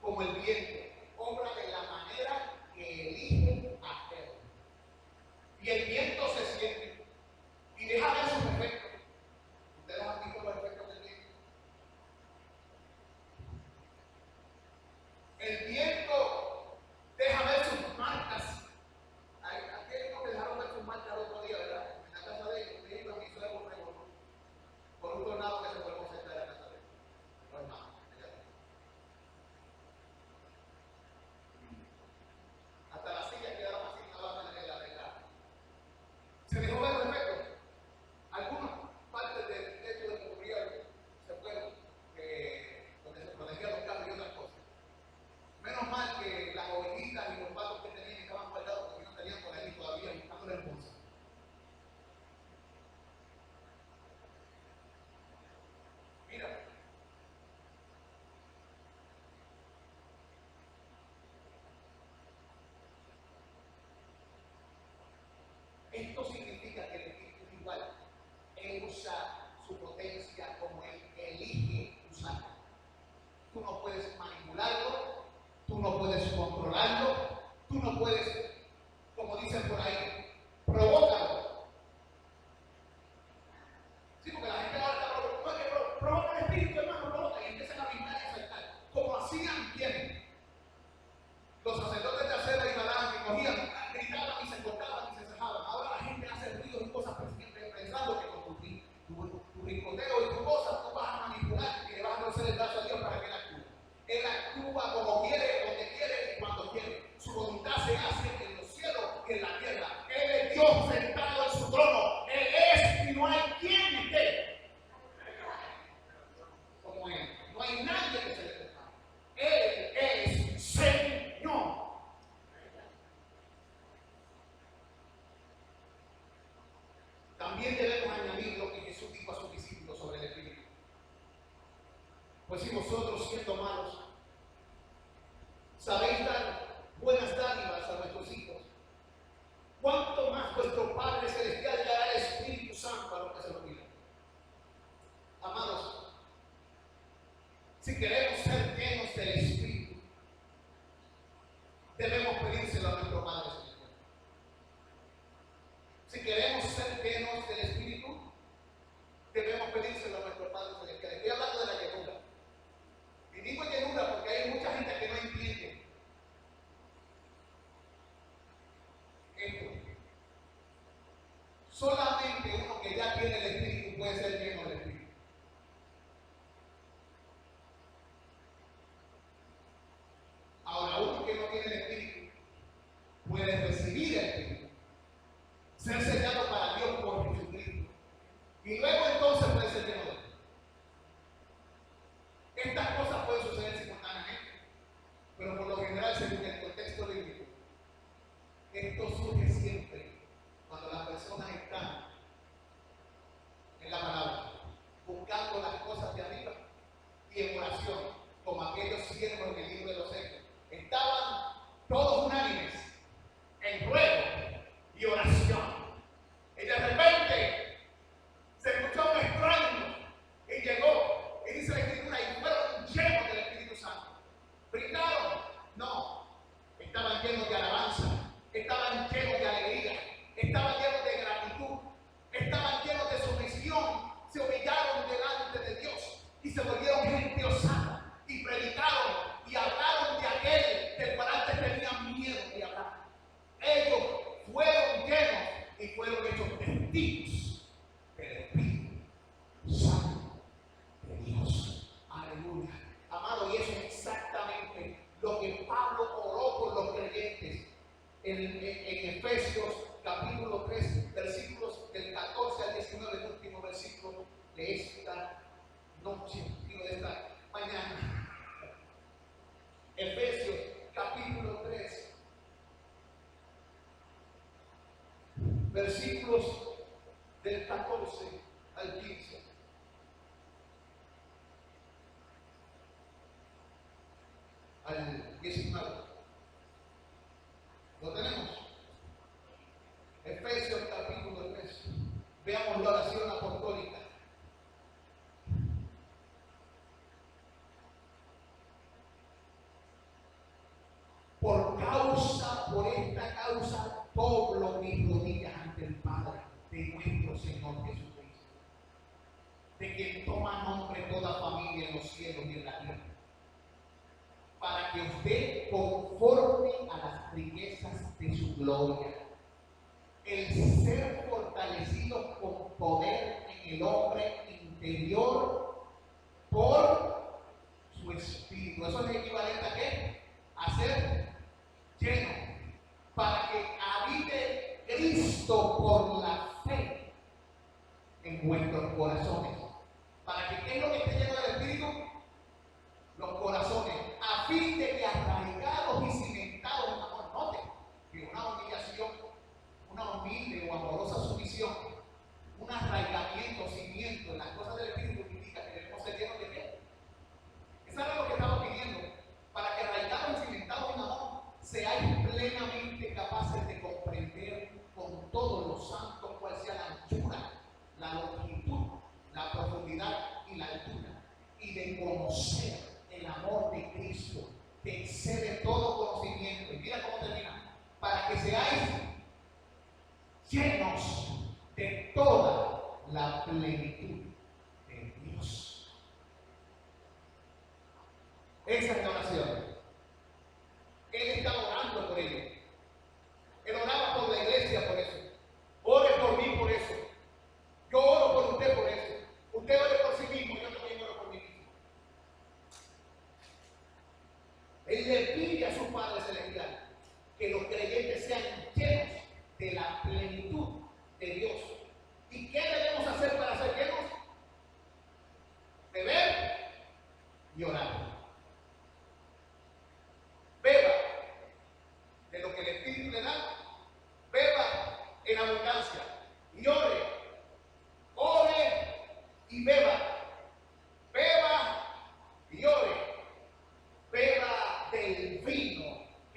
como el viento, obra de la manera mochilas y los patos que tenían estaban guardados porque no estarían por ahí todavía buscando la esposa. Mira, esto significa que el Espíritu es igual. Él usa su potencia como Él elige usarla. Tú no puedes manipularlo, tú no puedes controlarlo, tú no puedes, como dicen por ahí, provócalo. Sí, porque la gente ahora está provocando, provoca el Espíritu, hermano, provoca, y empiezan a brincar y a saltar. Como hacían quienes, los sacerdotes de Acera y Balán, que cogían, gritaban y se cortaban y se cejaban. Ahora la gente hace ruidos y cosas pensando que con tu ricoteo y tu cosa tú vas a manipular y le vas a torcer el brazo a Dios para que Él actúe. Él actúa como quiere, donde quiere y cuando quiere. Su voluntad se hace en los cielos y en la tierra. Él es Dios sentado en su trono. Él es y no hay quien esté como Él. No hay nadie que se le separe. Él es Señor. También debemos añadir lo que Jesús dijo a sus discípulos sobre el Espíritu. Pues si vosotros, siendo malos, sabéis dar buenas dádivas a vuestros hijos, ¿cuánto más vuestro Padre Celestial le dará el Espíritu Santo a los que se lo pidan? Amados, si queremos ser llenos del Espíritu, debemos pedírselo a nuestro Padre Celestial. Si queremos ser llenos del Espíritu, debemos pedírselo a nuestro Padre Celestial. Estoy hablando de la llenura. Y digo llenura porque hay mucha gente que no entiende esto. Solamente uno que ya tiene el Espíritu puede ser lleno del Espíritu. Ahora, uno que no tiene el Espíritu puede recibir el Espíritu, ser sellado para Dios por Jesucristo, y luego entonces puede ser lleno de Él. Estas cosas pueden suceder simultáneamente, pero por lo general, según el contexto bíblico, esto surge siempre cuando las personas están en la palabra, buscando las cosas de arriba y en oración, como aquellos siervos en el libro de los Hechos. Estaban todos unánimes en ruego y oración. Y de repente se escuchó un extraño y llegó, y dice la Escritura, y fueron llenos del Espíritu Santo. ¿Brindaron? No. Estaban llenos de alabanza, estaban llenos de alegría, estaban llenos de gratitud, estaban llenos de sumisión, se humillaron delante de Dios y se volvieron gente osada y predicaron y hablaron de aquel del cual antes tenían miedo de hablar. Ellos fueron llenos y fueron hechos testigos del Espíritu Santo de Dios. Aleluya. Amado, y eso es exactamente lo que Pablo oró por los creyentes en Efesios capítulo 3, versículos del 14 al 19, el último versículo de esta noche, digo de esta mañana. Efesios capítulo 3, versículos del 14 al 15. Al 19. ¿Lo tenemos? Efesios capítulo 3. Veamos la oración apostólica. Por esta causa, doblo mis rodillas ante el Padre de nuestro Señor Jesucristo, de quien toma nombre toda familia en los cielos y en la tierra, para que usted, conforme a las riquezas de su gloria, el ser fortalecido con poder en el hombre interior por su espíritu. Eso es equivalente a ¿qué? A ser lleno, para que habite Cristo por la fe en vuestros corazones. Para que ¿qué es lo que esté lleno del Espíritu? Los corazones, a fin de que arraigados y cimentados en la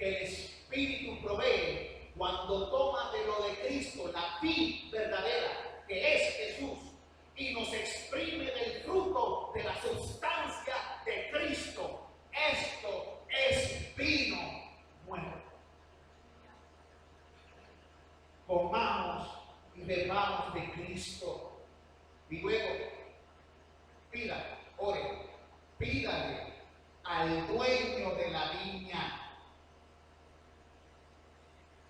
que el Espíritu provee cuando toma de lo de Cristo, la vid verdadera, que es Jesús, y nos exprime del fruto de la sustancia de Cristo. Esto es vino nuevo. Comamos y bebamos de Cristo. Y luego, pídale al dueño de la viña.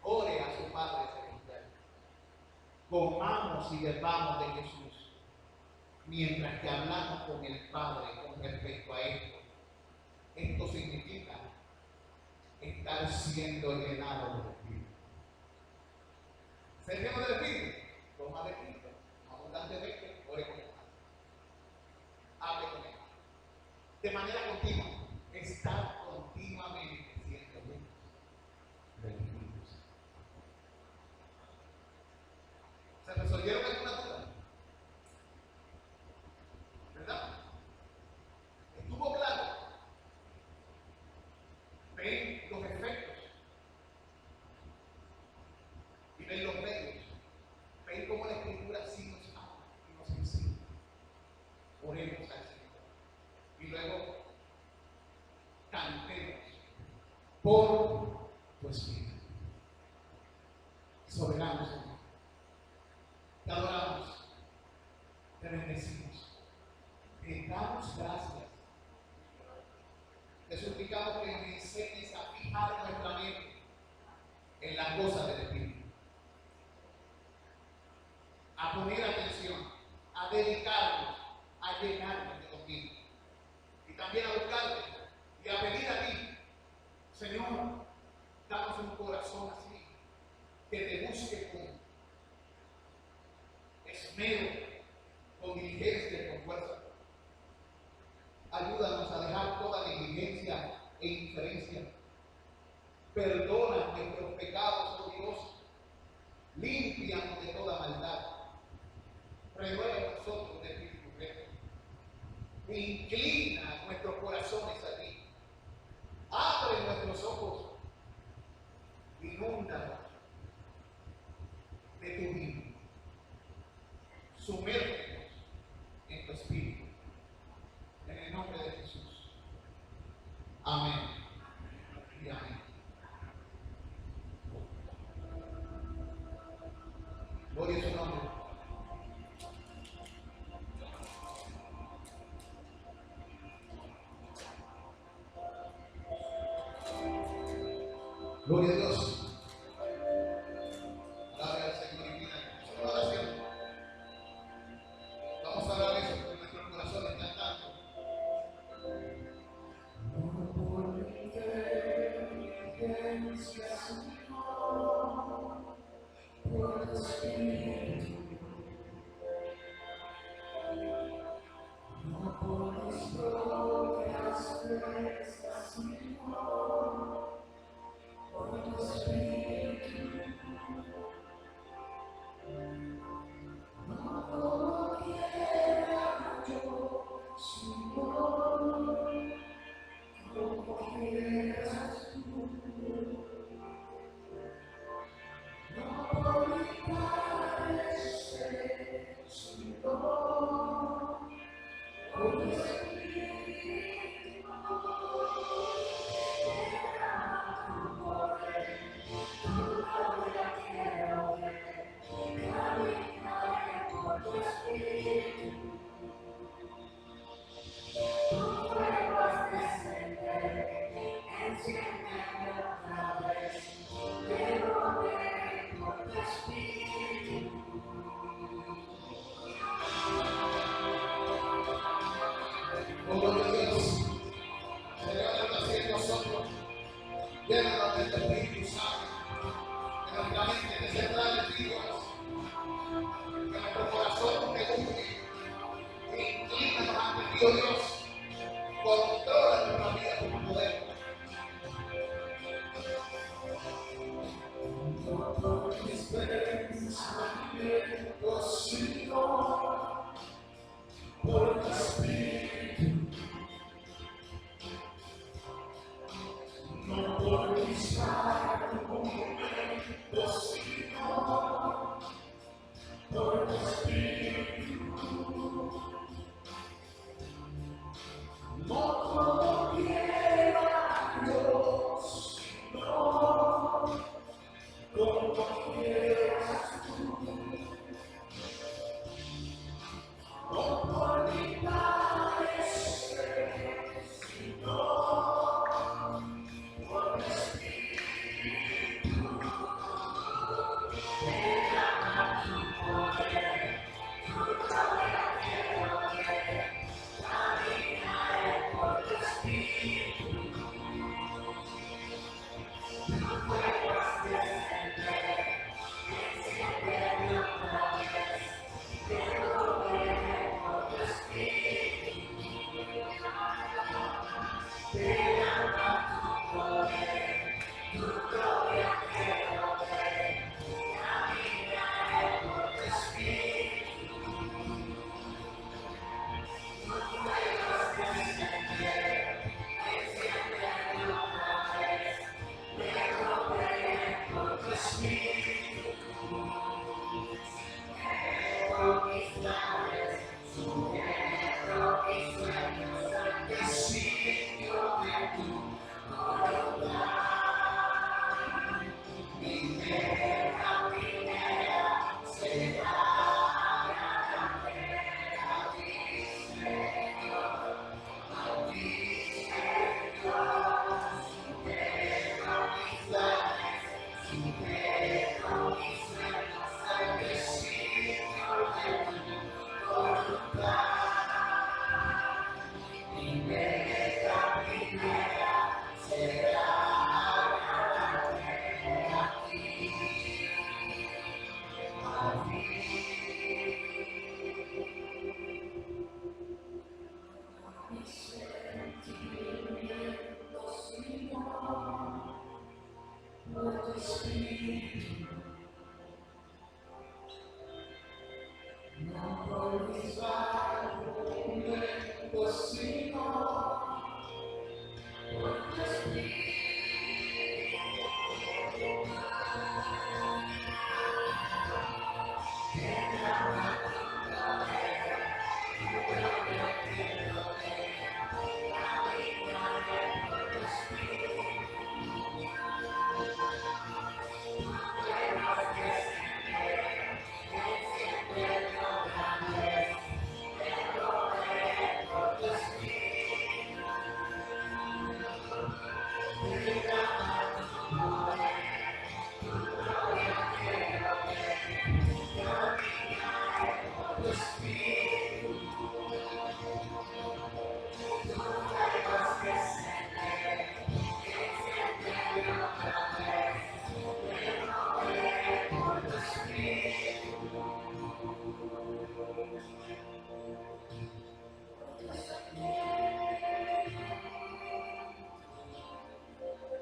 Ore a su Padre Celestial. Comamos y bebamos de Jesús, mientras que hablamos con el Padre con respecto a esto. Esto significa estar siendo llenado del Espíritu. ¿Se llena del Espíritu? Toma de Cristo. Abundantemente, ore con él. Hable con él. De manera continua. Estar continuamente siendo lleno del Espíritu. ¿Se resolvieron algunas dudas? ¿Verdad? ¿Estuvo claro? Ven los efectos y ven los medios. Ven cómo la Escritura sí nos habla y nos enseña. Oremos al Señor. Y luego cantemos por tu Espíritu. Soberano Señor. Te adoramos, te bendecimos, te damos gracias. Te suplicamos que me enseñes a fijar nuestra mente en las cosas del Espíritu, a poner atención, a dedicarnos, a llenarnos de contigo y también a buscarte y a pedir a ti, Señor, danos un corazón así, que te busque con esmero, con diligencia, con fuerza. Ayúdanos a dejar toda negligencia e indiferencia. Perdona nuestros pecados, oh Dios. Límpianos de toda maldad. Renueva en nosotros de espíritu recto. Inclina nuestros corazones a ti. Abre nuestros ojos. Inúndanos de tu vida. Sumérgenos en tu Espíritu. En el nombre de Jesús. Amén. Y amén. Gloria a su nombre. Gloria a Dios. Alabe al Señor y vida. Es una oración. Vamos a hablar de eso porque nuestros corazones están dando. Por tu Espíritu, no por mis propias fuerzas, sino por tu Espíritu, no como quiera yo, sino como quieras tú. No por mi parecer, sino por tu Espíritu. Tu poder, tu gloria quiero ver, caminaré por tu Espíritu. Tu fuego has de encender, enciéndeme otra vez. Quiero ver por tu Espíritu. Oh, gloria a Dios. Señor, así en nosotros. Llénanos de tu Espíritu Santo. Que nuestra mente esté centrada en ti, Dios. Que nuestro corazón te busque. Inclínanos ante ti, oh Dios. Controla nuestra vida con tu poder. No por mis pensamientos, sino por tu Espíritu. No por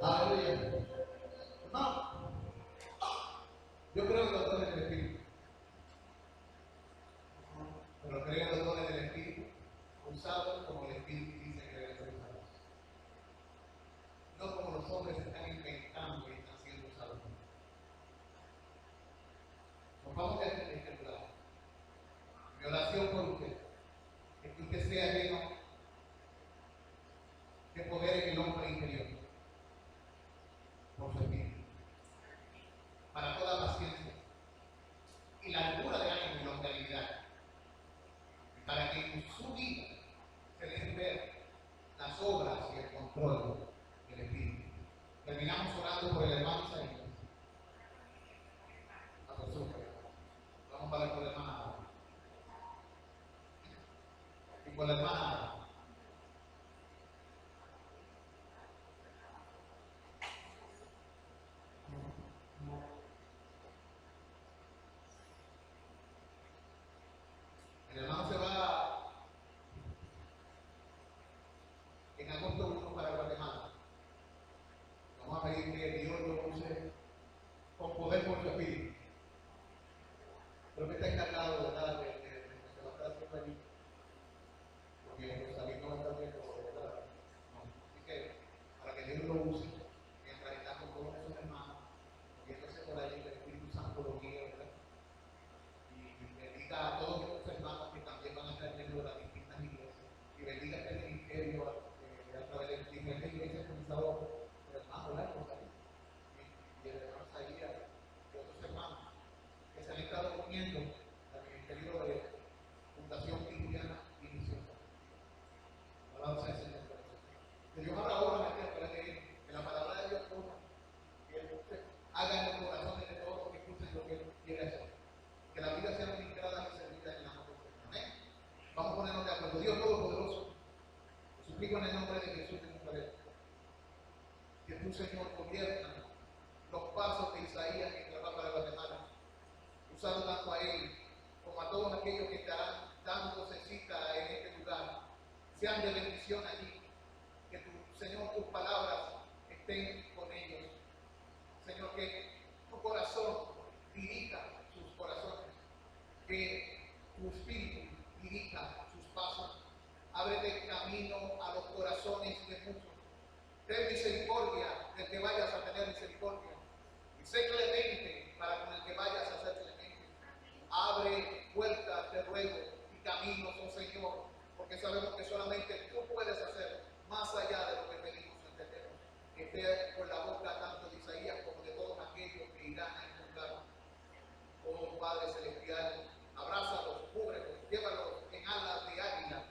Aleluya. No, yo creo en los dones del Espíritu, pero creo en los dones del Espíritu usados como el Espíritu dice que deben ser usados, no como los hombres están inventando y están siendo usados. Nos vamos a ejemplar. Mi oración por usted es que usted sea lleno de poder en el hombre interior por su Espíritu, para toda paciencia y largura de ánimo y longanimidad, para que en su vida se dejen ver las obras y el control del Espíritu. Terminamos orando por el hermano Isaías. Vamos a hablar por la hermana Ada. Y por la hermana Ada. El hermano se va en agosto 1 para Guatemala. Vamos a pedir que Dios lo use con poder por su Espíritu. Creo que está encargado de dar, de se va a estar haciendo allí. Porque Rosalí no va a estar viendo, ¿verdad? No. Así que, para que Dios lo use, mientras está haga en los corazones de todos los que escuchen lo que Él quiere hacer. Que la vida sea ministrada y servida en la mano de Dios. Amén. Vamos a ponernos de acuerdo. Dios Todopoderoso, te suplico en el nombre de Jesús de Nazaret, que tú, Señor, gobierna los pasos de Isaías en la palabra de la semana, usando tanto a él como a todos aquellos que estarán dándose cita en este lugar, sean de bendición allí, que tu, Señor, tus palabras estén con ellos. Señor, que tu corazón dirija sus corazones, que tu espíritu dirija sus pasos. Ábrete camino a los corazones de muchos. Ten misericordia del que vayas a tener misericordia. Y sé clemente para con el que vayas a ser clemente. Abre puertas de ruego y caminos, oh Señor, porque sabemos que solamente tú puedes hacer más allá de lo que pedimos o entendemos. Que esté con la boca tanto de Isaías como de todos aquellos que irán a encontrar. Oh Padre Celestial, abrázalos, cúbrelos, llévalos en alas de águila.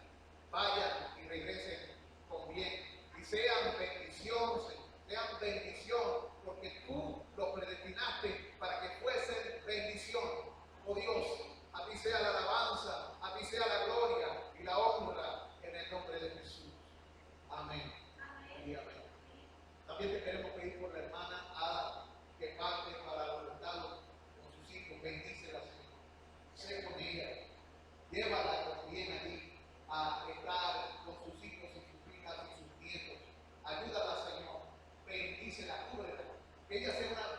Vayan y regresen con bien. Y sean bendición, sean bendición, porque tú los predestinaste para que fuesen bendición. Oh Dios, a ti sea la alabanza, a ti sea la gloria y la honra en el nombre de Jesús. Amén. Y amén. También te queremos pedir por la hermana Ada, que parte para los estados con sus hijos. Bendícela, Señor. Sé con ella. Llévala también allí a estar con sus hijos y sus hijas y sus nietos. Ayúdala, Señor. Bendícela, cúbrela. Que ella sea una